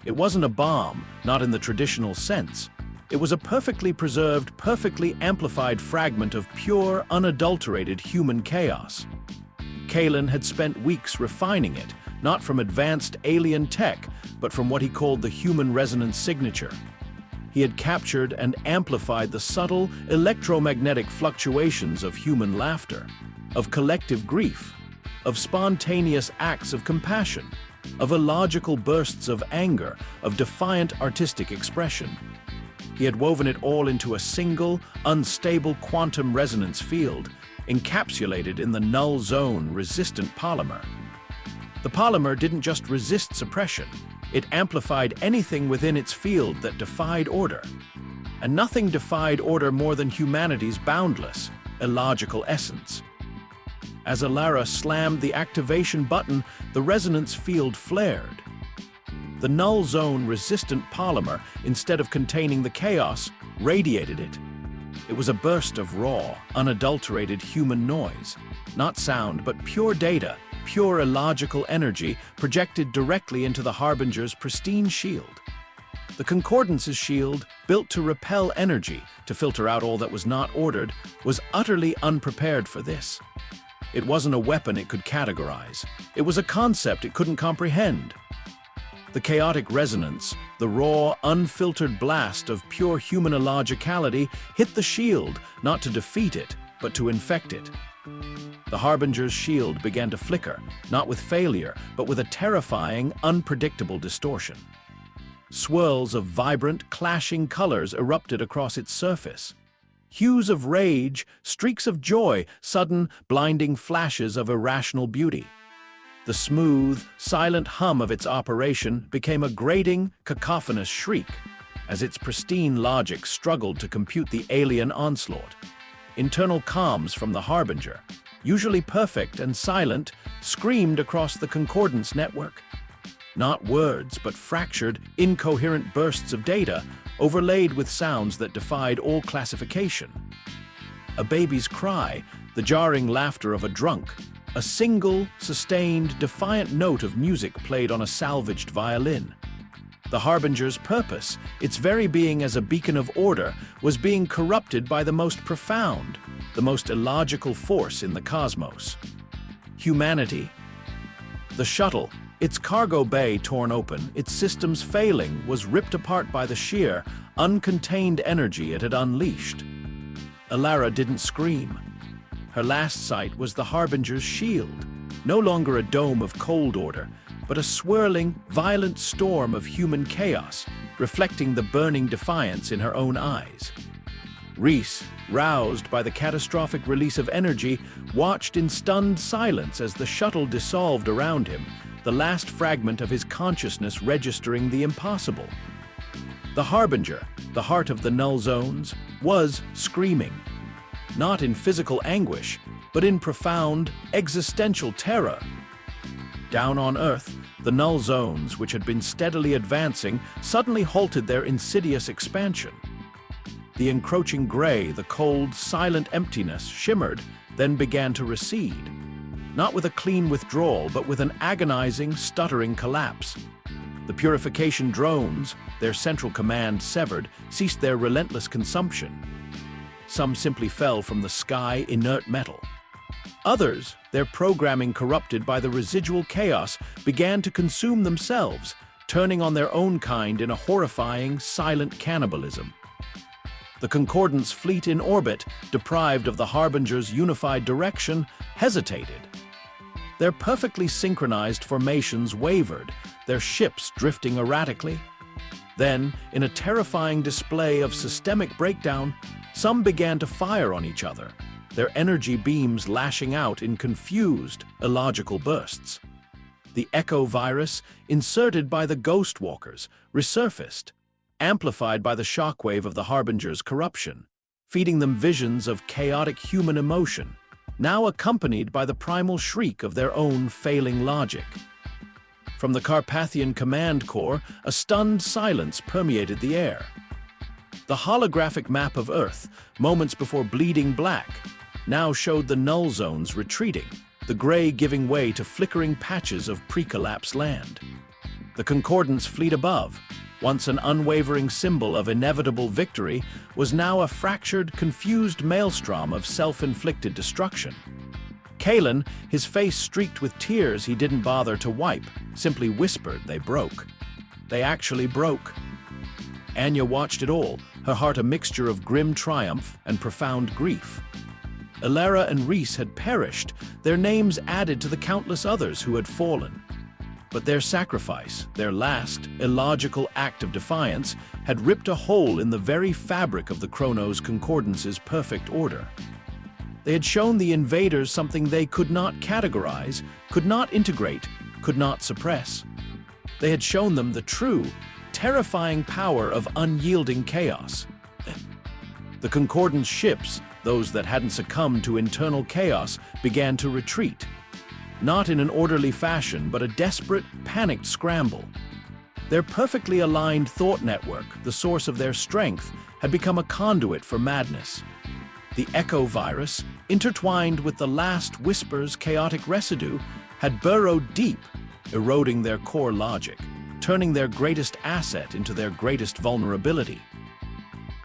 It wasn't a bomb, not in the traditional sense. It was a perfectly preserved, perfectly amplified fragment of pure, unadulterated human chaos. Kalen had spent weeks refining it, not from advanced alien tech, but from what he called the human resonance signature. He had captured and amplified the subtle, electromagnetic fluctuations of human laughter, of collective grief, of spontaneous acts of compassion, of illogical bursts of anger, of defiant artistic expression. He had woven it all into a single, unstable quantum resonance field, encapsulated in the null zone resistant polymer. The polymer didn't just resist suppression, it amplified anything within its field that defied order. And nothing defied order more than humanity's boundless, illogical essence. As Alara slammed the activation button, the resonance field flared. The null zone resistant polymer, instead of containing the chaos, radiated it. It was a burst of raw, unadulterated human noise. Not sound, but pure data, pure illogical energy projected directly into the Harbinger's pristine shield. The Concordance's shield, built to repel energy, to filter out all that was not ordered, was utterly unprepared for this. It wasn't a weapon it could categorize. It was a concept it couldn't comprehend. The chaotic resonance, the raw, unfiltered blast of pure human illogicality, hit the shield, not to defeat it, but to infect it. The Harbinger's shield began to flicker, not with failure, but with a terrifying, unpredictable distortion. Swirls of vibrant, clashing colors erupted across its surface. Hues of rage, streaks of joy, sudden, blinding flashes of irrational beauty. The smooth, silent hum of its operation became a grating, cacophonous shriek, as its pristine logic struggled to compute the alien onslaught. Internal comms from the Harbinger, usually perfect and silent, screamed across the Concordance network. Not words, but fractured, incoherent bursts of data, overlaid with sounds that defied all classification. A baby's cry, the jarring laughter of a drunk, a single, sustained, defiant note of music played on a salvaged violin. The Harbinger's purpose, its very being as a beacon of order, was being corrupted by the most profound, the most illogical force in the cosmos: humanity. The shuttle, its cargo bay torn open, its systems failing, was ripped apart by the sheer, uncontained energy it had unleashed. Alara didn't scream. Her last sight was the Harbinger's shield, no longer a dome of cold order, but a swirling, violent storm of human chaos, reflecting the burning defiance in her own eyes. Reese, roused by the catastrophic release of energy, watched in stunned silence as the shuttle dissolved around him, the last fragment of his consciousness registering the impossible. The Harbinger, the heart of the null zones, was screaming. Not in physical anguish, but in profound, existential terror. Down on Earth, the null zones, which had been steadily advancing, suddenly halted their insidious expansion. The encroaching gray, the cold, silent emptiness shimmered, then began to recede. Not with a clean withdrawal, but with an agonizing, stuttering collapse. The purification drones, their central command severed, ceased their relentless consumption. Some simply fell from the sky inert metal. Others, their programming corrupted by the residual chaos, began to consume themselves, turning on their own kind in a horrifying, silent cannibalism. The Concordance fleet in orbit, deprived of the Harbinger's unified direction, hesitated. Their perfectly synchronized formations wavered, their ships drifting erratically. Then, in a terrifying display of systemic breakdown, some began to fire on each other, their energy beams lashing out in confused, illogical bursts. The echo virus, inserted by the Ghost Walkers, resurfaced, amplified by the shockwave of the Harbinger's corruption, feeding them visions of chaotic human emotion, now accompanied by the primal shriek of their own failing logic. From the Carpathian Command Corps, a stunned silence permeated the air. The holographic map of Earth, moments before bleeding black, now showed the null zones retreating, the gray giving way to flickering patches of pre-collapse land. The Concordance fleet above, once an unwavering symbol of inevitable victory, was now a fractured, confused maelstrom of self-inflicted destruction. Kalen, his face streaked with tears he didn't bother to wipe, simply whispered they broke. They actually broke. Anya watched it all, her heart a mixture of grim triumph and profound grief. Alara and Reese had perished, their names added to the countless others who had fallen. But their sacrifice, their last, illogical act of defiance, had ripped a hole in the very fabric of the Chronos Concordance's perfect order. They had shown the invaders something they could not categorize, could not integrate, could not suppress. They had shown them the true, terrifying power of unyielding chaos. The Concordance ships, those that hadn't succumbed to internal chaos, began to retreat. Not in an orderly fashion, but a desperate, panicked scramble. Their perfectly aligned thought network, the source of their strength, had become a conduit for madness. The echo virus, intertwined with the last whisper's chaotic residue, had burrowed deep, eroding their core logic, turning their greatest asset into their greatest vulnerability.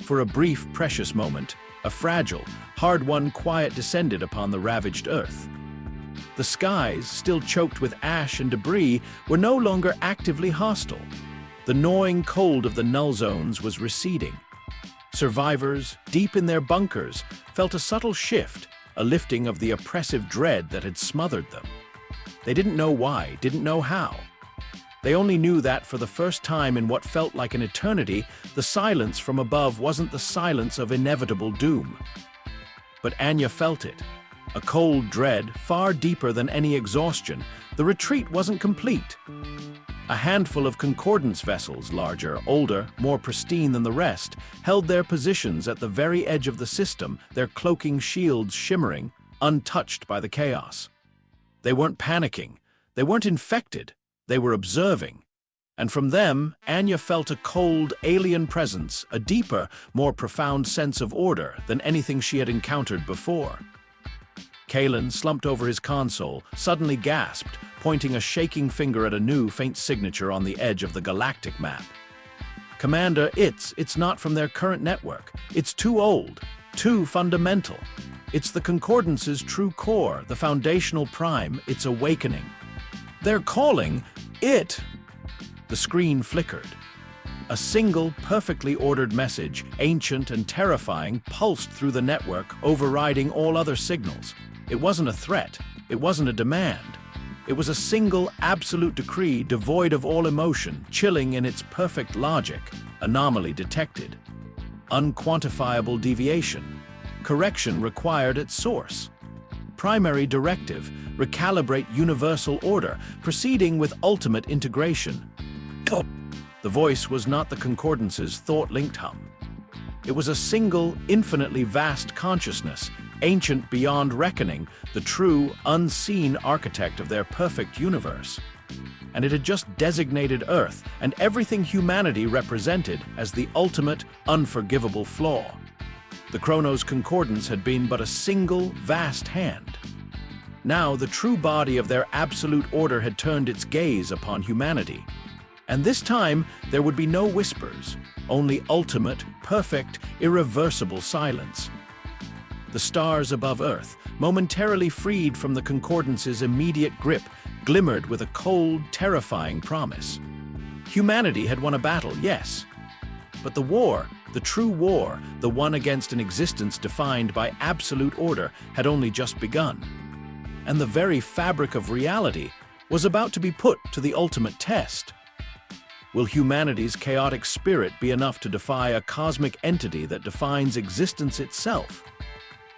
For a brief, precious moment, a fragile, hard-won quiet descended upon the ravaged Earth. The skies, still choked with ash and debris, were no longer actively hostile. The gnawing cold of the null zones was receding. Survivors, deep in their bunkers, felt a subtle shift, a lifting of the oppressive dread that had smothered them. They didn't know why, didn't know how. They only knew that for the first time in what felt like an eternity, the silence from above wasn't the silence of inevitable doom. But Anya felt it. A cold dread, far deeper than any exhaustion. The retreat wasn't complete. A handful of Concordance vessels, larger, older, more pristine than the rest, held their positions at the very edge of the system, their cloaking shields shimmering, untouched by the chaos. They weren't panicking. They weren't infected. They were observing. And from them, Anya felt a cold, alien presence, a deeper, more profound sense of order than anything she had encountered before. Kalen, slumped over his console, suddenly gasped, pointing a shaking finger at a new, faint signature on the edge of the galactic map. "Commander, it's not from their current network. It's too old, too fundamental. It's the Concordance's true core, the foundational prime, its awakening. They're calling it." The screen flickered. A single, perfectly ordered message, ancient and terrifying, pulsed through the network, overriding all other signals. It wasn't a threat. It wasn't a demand. It was a single, absolute decree devoid of all emotion, chilling in its perfect logic. Anomaly detected. Unquantifiable deviation. Correction required at source. Primary directive, recalibrate universal order, proceeding with ultimate integration. The voice was not the Concordance's thought-linked hum. It was a single, infinitely vast consciousness, ancient beyond reckoning, the true, unseen architect of their perfect universe. And it had just designated Earth and everything humanity represented as the ultimate, unforgivable flaw. The Chronos Concordance had been but a single, vast hand. Now the true body of their absolute order had turned its gaze upon humanity. And this time, there would be no whispers, only ultimate, perfect, irreversible silence. The stars above Earth, momentarily freed from the Concordance's immediate grip, glimmered with a cold, terrifying promise. Humanity had won a battle, yes. But the war, the true war, the one against an existence defined by absolute order, had only just begun. And the very fabric of reality was about to be put to the ultimate test. Will humanity's chaotic spirit be enough to defy a cosmic entity that defines existence itself?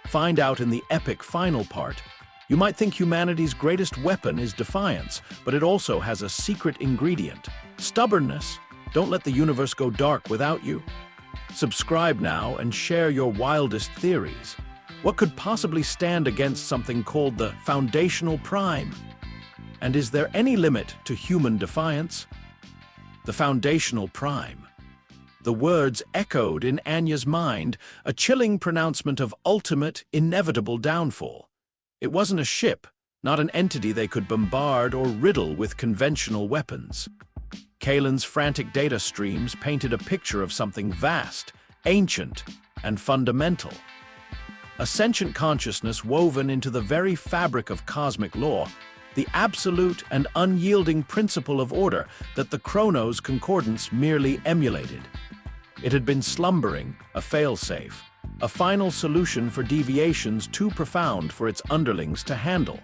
Find out in the epic final part. You might think humanity's greatest weapon is defiance, but it also has a secret ingredient: stubbornness. Don't let the universe go dark without you. Subscribe now and share your wildest theories. What could possibly stand against something called the foundational prime? And is there any limit to human defiance? The foundational prime. The words echoed in Anya's mind, a chilling pronouncement of ultimate, inevitable downfall. It wasn't a ship, not an entity they could bombard or riddle with conventional weapons. Kalen's frantic data streams painted a picture of something vast, ancient, and fundamental. A sentient consciousness woven into the very fabric of cosmic law, the absolute and unyielding principle of order that the Chronos Concordance merely emulated. It had been slumbering, a failsafe, a final solution for deviations too profound for its underlings to handle.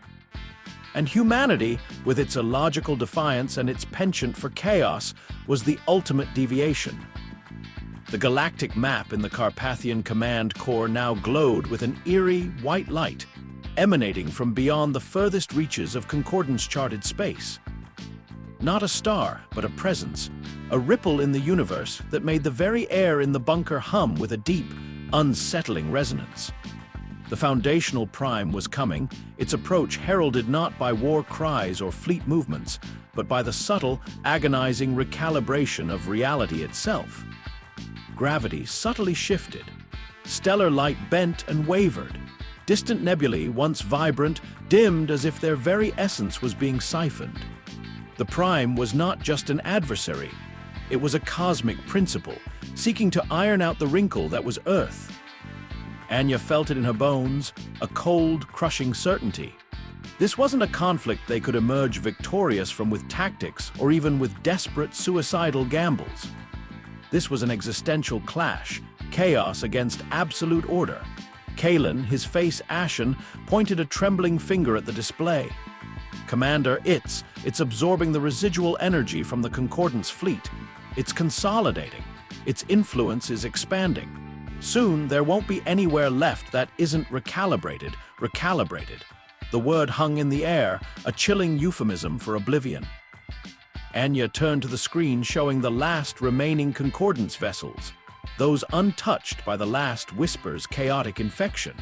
And humanity, with its illogical defiance and its penchant for chaos, was the ultimate deviation. The galactic map in the Carpathian Command Core now glowed with an eerie, white light, emanating from beyond the furthest reaches of Concordance-charted space. Not a star, but a presence, a ripple in the universe that made the very air in the bunker hum with a deep, unsettling resonance. The foundational prime was coming, its approach heralded not by war cries or fleet movements, but by the subtle, agonizing recalibration of reality itself. Gravity subtly shifted. Stellar light bent and wavered. Distant nebulae, once vibrant, dimmed as if their very essence was being siphoned. The prime was not just an adversary. It was a cosmic principle, seeking to iron out the wrinkle that was Earth. Anya felt it in her bones, a cold, crushing certainty. This wasn't a conflict they could emerge victorious from with tactics or even with desperate suicidal gambles. This was an existential clash, chaos against absolute order. Kalen, his face ashen, pointed a trembling finger at the display. "Commander, it's absorbing the residual energy from the Concordance fleet. It's consolidating. Its influence is expanding. Soon, there won't be anywhere left that isn't recalibrated. The word hung in the air, a chilling euphemism for oblivion. Anya turned to the screen showing the last remaining Concordance vessels, those untouched by the last Whisper's chaotic infection.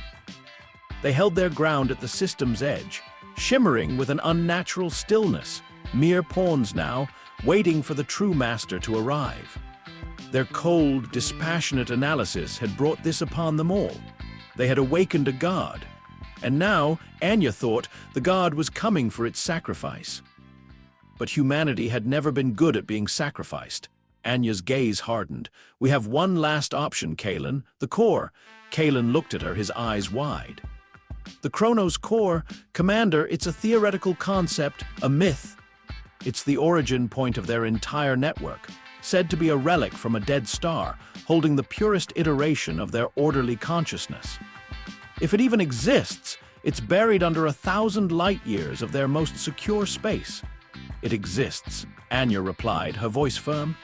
They held their ground at the system's edge, shimmering with an unnatural stillness, mere pawns now, waiting for the true master to arrive. Their cold, dispassionate analysis had brought this upon them all. They had awakened a god. And now, Anya thought, the god was coming for its sacrifice. But humanity had never been good at being sacrificed. Anya's gaze hardened. "We have one last option, Kalen, the core." Kalen looked at her, his eyes wide. "The Chronos core, Commander, it's a theoretical concept, a myth. It's the origin point of their entire network, said to be a relic from a dead star, holding the purest iteration of their orderly consciousness. If it even exists, it's buried under 1,000 light-years of their most secure space." "It exists," Anya replied, her voice firm.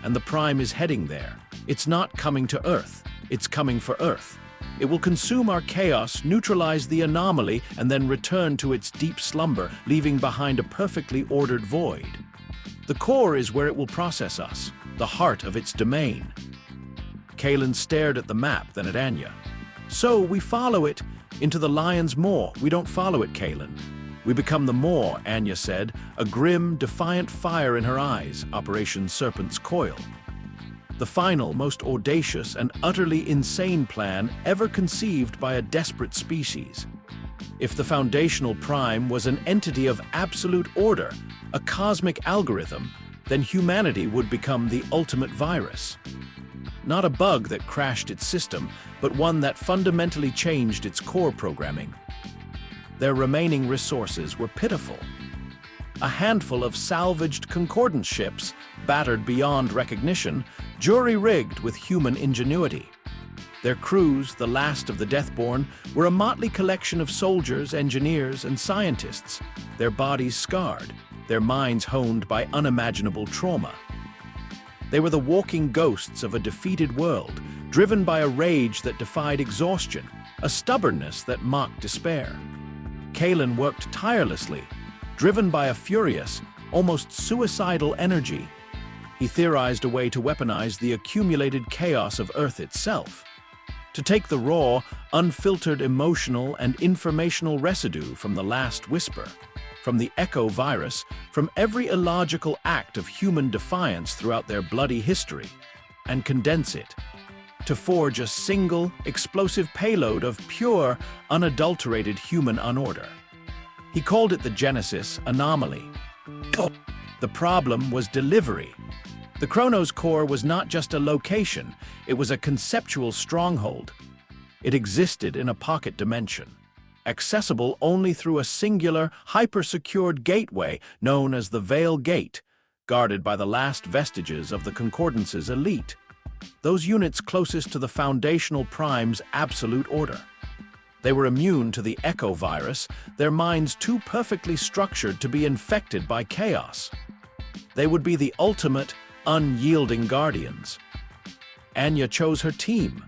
"And the Prime is heading there. It's not coming to Earth. It's coming for Earth. It will consume our chaos, neutralize the anomaly, and then return to its deep slumber, leaving behind a perfectly ordered void. The core is where it will process us, the heart of its domain." Kalen stared at the map, then at Anya. "So we follow it into the Lion's Maw. We don't follow it, Kalen. We become the Maw," Anya said, a grim, defiant fire in her eyes, Operation Serpent's Coil. The final, most audacious and utterly insane plan ever conceived by a desperate species. If the foundational Prime was an entity of absolute order, a cosmic algorithm, then humanity would become the ultimate virus. Not a bug that crashed its system, but one that fundamentally changed its core programming. Their remaining resources were pitiful. A handful of salvaged Concordance ships, battered beyond recognition, jury-rigged with human ingenuity. Their crews, the last of the Deathborn, were a motley collection of soldiers, engineers, and scientists, their bodies scarred, their minds honed by unimaginable trauma. They were the walking ghosts of a defeated world, driven by a rage that defied exhaustion, a stubbornness that mocked despair. Kalen worked tirelessly, driven by a furious, almost suicidal energy. He theorized a way to weaponize the accumulated chaos of Earth itself, to take the raw, unfiltered emotional and informational residue from the last Whisper, from the Echo virus, from every illogical act of human defiance throughout their bloody history, and condense it, to forge a single, explosive payload of pure, unadulterated human unorder. He called it the Genesis Anomaly. The problem was delivery. The Chronos core was not just a location, it was a conceptual stronghold. It existed in a pocket dimension, accessible only through a singular, hyper-secured gateway known as the Veil Gate, guarded by the last vestiges of the Concordance's elite, those units closest to the foundational Prime's absolute order. They were immune to the Echo virus, their minds too perfectly structured to be infected by chaos. They would be the ultimate, unyielding guardians. Anya chose her team.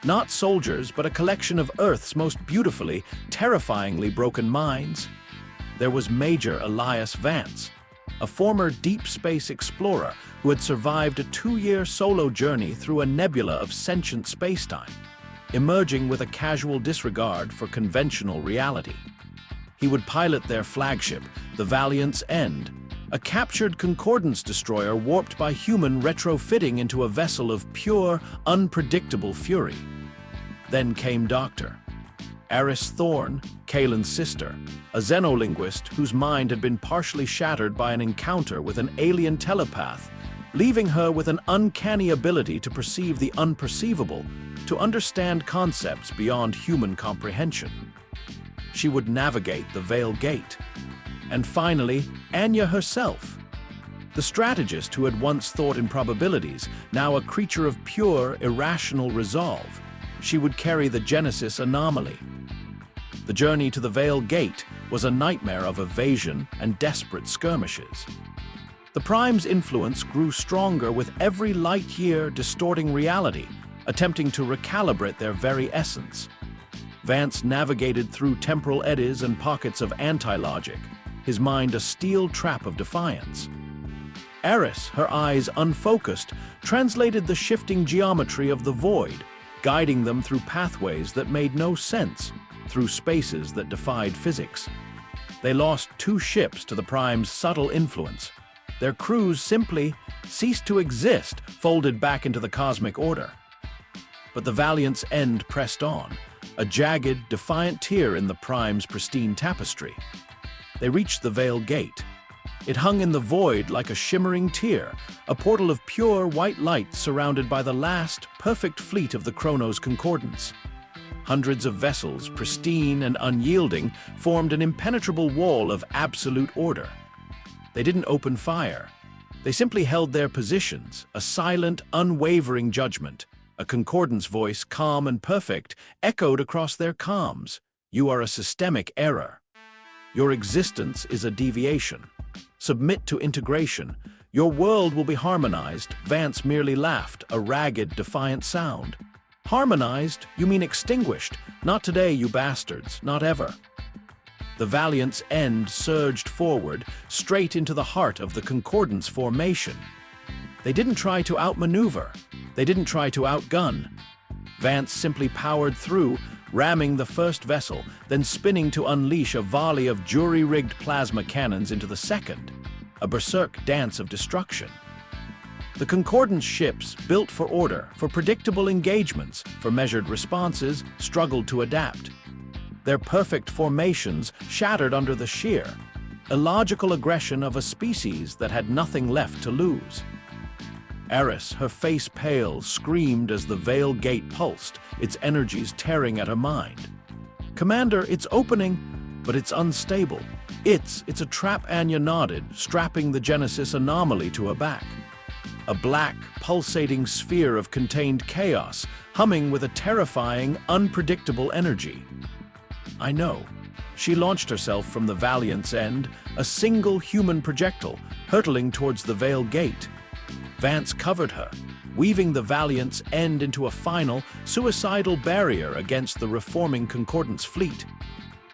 Not soldiers, but a collection of Earth's most beautifully, terrifyingly broken minds. There was Major Elias Vance, a former deep space explorer who had survived a 2-year solo journey through a nebula of sentient spacetime, emerging with a casual disregard for conventional reality. He would pilot their flagship, the Valiant's End, a captured Concordance destroyer warped by human retrofitting into a vessel of pure, unpredictable fury. Then came Dr. Eris Thorne, Kalen's sister, a xenolinguist whose mind had been partially shattered by an encounter with an alien telepath, leaving her with an uncanny ability to perceive the unperceivable, to understand concepts beyond human comprehension. she would navigate the Veil Gate. And finally, Anya herself. The strategist who had once thought in probabilities, now a creature of pure, irrational resolve. She would carry the Genesis anomaly. The journey to the Veil Gate was a nightmare of evasion and desperate skirmishes. The Prime's influence grew stronger with every light year, distorting reality, attempting to recalibrate their very essence. Vance navigated through temporal eddies and pockets of anti-logic, his mind a steel trap of defiance. Eris, her eyes unfocused, translated the shifting geometry of the void, guiding them through pathways that made no sense, through spaces that defied physics. They lost 2 ships to the Prime's subtle influence. Their crews simply ceased to exist, folded back into the cosmic order. But the Valiant's end pressed on, a jagged, defiant tear in the Prime's pristine tapestry. They reached the Veil Gate. It hung in the void like a shimmering tear, a portal of pure white light surrounded by the last, perfect fleet of the Chronos Concordance. Hundreds of vessels, pristine and unyielding, formed an impenetrable wall of absolute order. They didn't open fire. They simply held their positions, a silent, unwavering judgment. A Concordance voice, calm and perfect, echoed across their comms. You are a systemic error. Your existence is a deviation. Submit to integration. Your world will be harmonized. Vance merely laughed, a ragged, defiant sound. Harmonized? You mean extinguished. Not today, you bastards, not ever. The Valiant's end surged forward, straight into the heart of the Concordance formation. They didn't try to outmaneuver. They didn't try to outgun. Vance simply powered through, ramming the first vessel, then spinning to unleash a volley of jury-rigged plasma cannons into the second, a berserk dance of destruction. The Concordance ships, built for order, for predictable engagements, for measured responses, struggled to adapt. Their perfect formations shattered under the sheer, illogical aggression of a species that had nothing left to lose. Eris, her face pale, screamed as the Veil Gate pulsed, its energies tearing at her mind. Commander, it's opening, but it's unstable. It's a trap, Anya nodded, strapping the Genesis anomaly to her back. A black, pulsating sphere of contained chaos, humming with a terrifying, unpredictable energy. I know. She launched herself from the Valiant's end, a single human projectile, hurtling towards the Veil Gate. Vance covered her, weaving the Valiant's end into a final, suicidal barrier against the reforming Concordance fleet.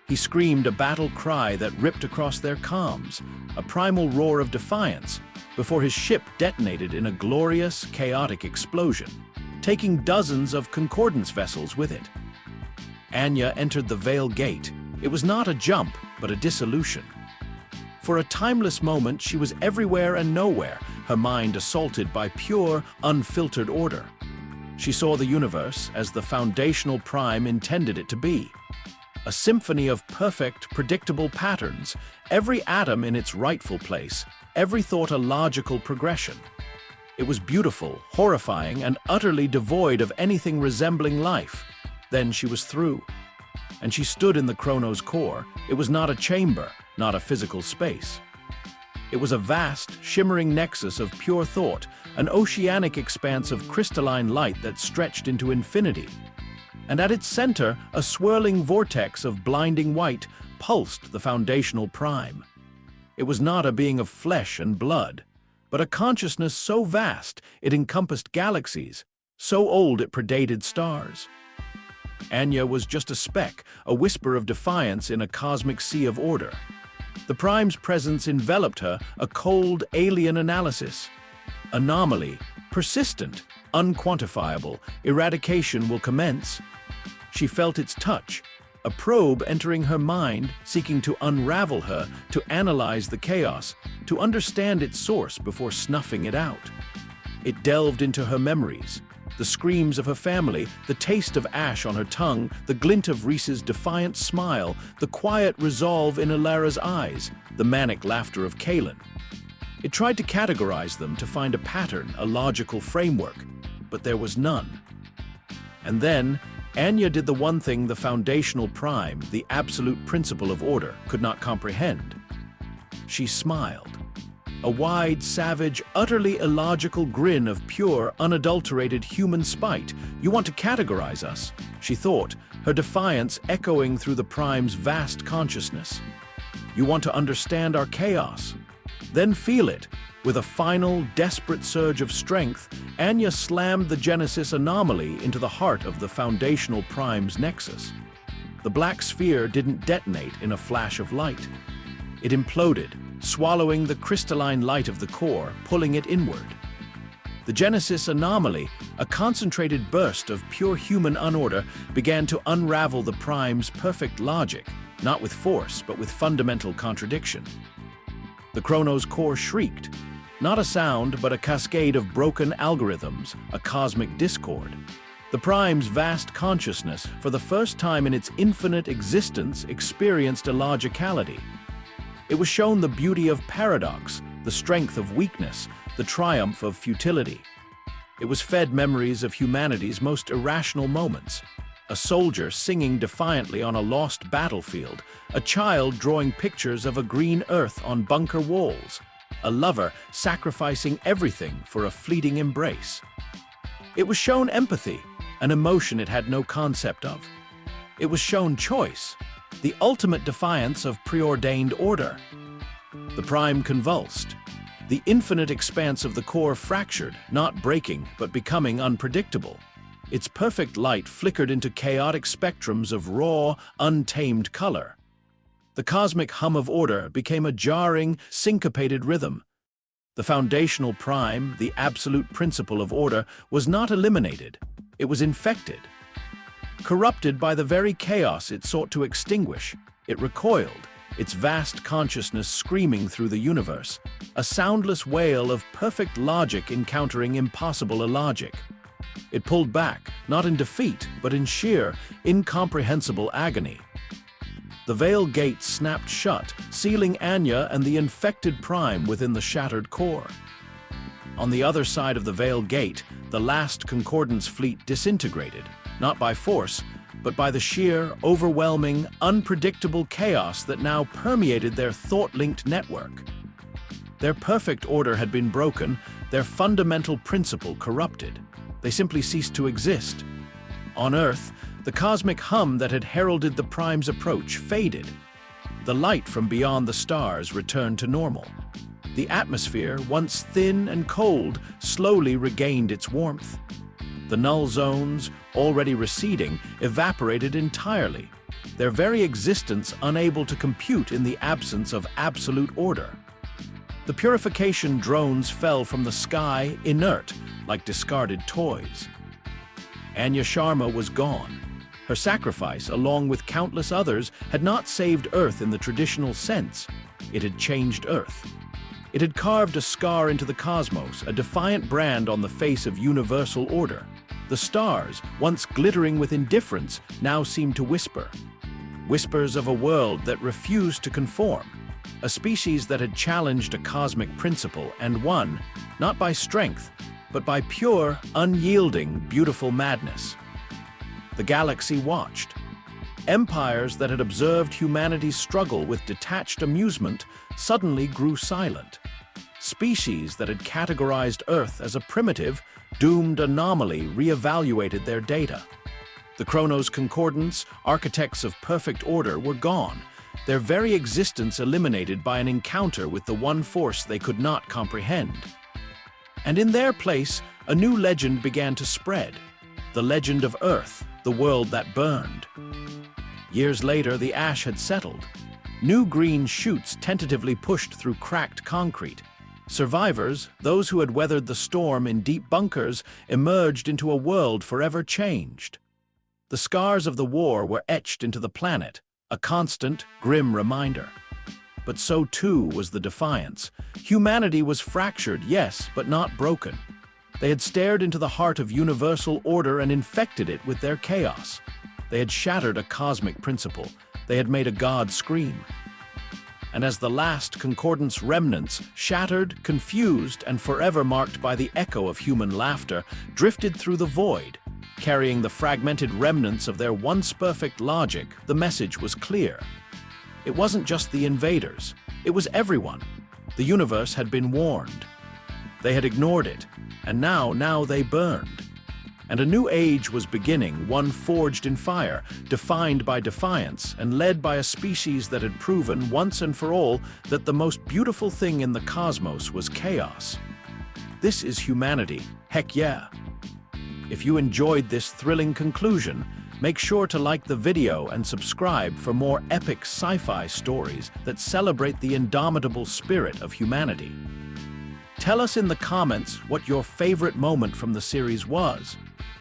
He screamed a battle cry that ripped across their comms, a primal roar of defiance, before his ship detonated in a glorious, chaotic explosion, taking dozens of Concordance vessels with it. Anya entered the Veil Gate. It was not a jump, but a dissolution. For a timeless moment, she was everywhere and nowhere, her mind assaulted by pure, unfiltered order. She saw the universe as the foundational Prime intended it to be. A symphony of perfect, predictable patterns, every atom in its rightful place, every thought a logical progression. It was beautiful, horrifying, and utterly devoid of anything resembling life. Then she was through. And she stood in the Chronos core. It was not a chamber, not a physical space. It was a vast, shimmering nexus of pure thought, an oceanic expanse of crystalline light that stretched into infinity. And at its center, a swirling vortex of blinding white pulsed the foundational Prime. It was not a being of flesh and blood, but a consciousness so vast it encompassed galaxies, so old it predated stars. Anya was just a speck, a whisper of defiance in a cosmic sea of order. The Prime's presence enveloped her, a cold, alien analysis. Anomaly, persistent, unquantifiable, eradication will commence. She felt its touch, a probe entering her mind, seeking to unravel her, to analyze the chaos, to understand its source before snuffing it out. It delved into her memories, the screams of her family, the taste of ash on her tongue, the glint of Reese's defiant smile, the quiet resolve in Alara's eyes, the manic laughter of Kalen. It tried to categorize them, to find a pattern, a logical framework, but there was none. And then, Anya did the one thing the foundational prime, the absolute principle of order, could not comprehend. She smiled. A wide, savage, utterly illogical grin of pure, unadulterated human spite. "You want to categorize us," she thought, her defiance echoing through the prime's vast consciousness. "You want to understand our chaos? Then feel it." With a final, desperate surge of strength, Anya slammed the Genesis anomaly into the heart of the foundational prime's nexus. The black sphere didn't detonate in a flash of light. It imploded, swallowing the crystalline light of the core, pulling it inward. The Genesis anomaly, a concentrated burst of pure human unorder, began to unravel the prime's perfect logic, not with force, but with fundamental contradiction. The Chronos core shrieked, not a sound, but a cascade of broken algorithms, a cosmic discord. The prime's vast consciousness, for the first time in its infinite existence, experienced illogicality. It was shown the beauty of paradox, the strength of weakness, the triumph of futility. It was fed memories of humanity's most irrational moments. A soldier singing defiantly on a lost battlefield, a child drawing pictures of a green earth on bunker walls, a lover sacrificing everything for a fleeting embrace. It was shown empathy, an emotion it had no concept of. It was shown choice, the ultimate defiance of preordained order. The prime convulsed. The infinite expanse of the core fractured, not breaking, but becoming unpredictable. Its perfect light flickered into chaotic spectrums of raw, untamed color. The cosmic hum of order became a jarring, syncopated rhythm. The foundational prime, the absolute principle of order, was not eliminated. It was infected. Corrupted by the very chaos it sought to extinguish, it recoiled, its vast consciousness screaming through the universe, a soundless wail of perfect logic encountering impossible illogic. It pulled back, not in defeat, but in sheer, incomprehensible agony. The veil gate snapped shut, sealing Anya and the infected prime within the shattered core. On the other side of the veil gate, the last Concordance fleet disintegrated, not by force, but by the sheer, overwhelming, unpredictable chaos that now permeated their thought-linked network. Their perfect order had been broken, their fundamental principle corrupted. They simply ceased to exist. On Earth, the cosmic hum that had heralded the prime's approach faded. The light from beyond the stars returned to normal. The atmosphere, once thin and cold, slowly regained its warmth. The null zones, already receding, evaporated entirely, their very existence unable to compute in the absence of absolute order. The purification drones fell from the sky, inert, like discarded toys. Anya Sharma was gone. Her sacrifice, along with countless others, had not saved Earth in the traditional sense. It had changed Earth. It had carved a scar into the cosmos, a defiant brand on the face of universal order. The stars, once glittering with indifference, now seemed to whisper. Whispers of a world that refused to conform. A species that had challenged a cosmic principle and won, not by strength, but by pure, unyielding, beautiful madness. The galaxy watched. Empires that had observed humanity's struggle with detached amusement suddenly grew silent. Species that had categorized Earth as a primitive, doomed anomaly reevaluated their data. The Chronos Concordance, architects of perfect order, were gone, their very existence eliminated by an encounter with the one force they could not comprehend. And in their place, a new legend began to spread. The legend of Earth, the world that burned. Years later, the ash had settled. New green shoots tentatively pushed through cracked concrete. Survivors, those who had weathered the storm in deep bunkers, emerged into a world forever changed. The scars of the war were etched into the planet, a constant, grim reminder. But so too was the defiance. Humanity was fractured, yes, but not broken. They had stared into the heart of universal order and infected it with their chaos. They had shattered a cosmic principle. They had made a god scream. And as the last Concordance remnants, shattered, confused, and forever marked by the echo of human laughter, drifted through the void, carrying the fragmented remnants of their once perfect logic, the message was clear. It wasn't just the invaders, it was everyone. The universe had been warned. They had ignored it, and now they burned. And a new age was beginning, one forged in fire, defined by defiance, and led by a species that had proven once and for all that the most beautiful thing in the cosmos was chaos. This is humanity, heck yeah. If you enjoyed this thrilling conclusion, make sure to like the video and subscribe for more epic sci-fi stories that celebrate the indomitable spirit of humanity. Tell us in the comments what your favorite moment from the series was.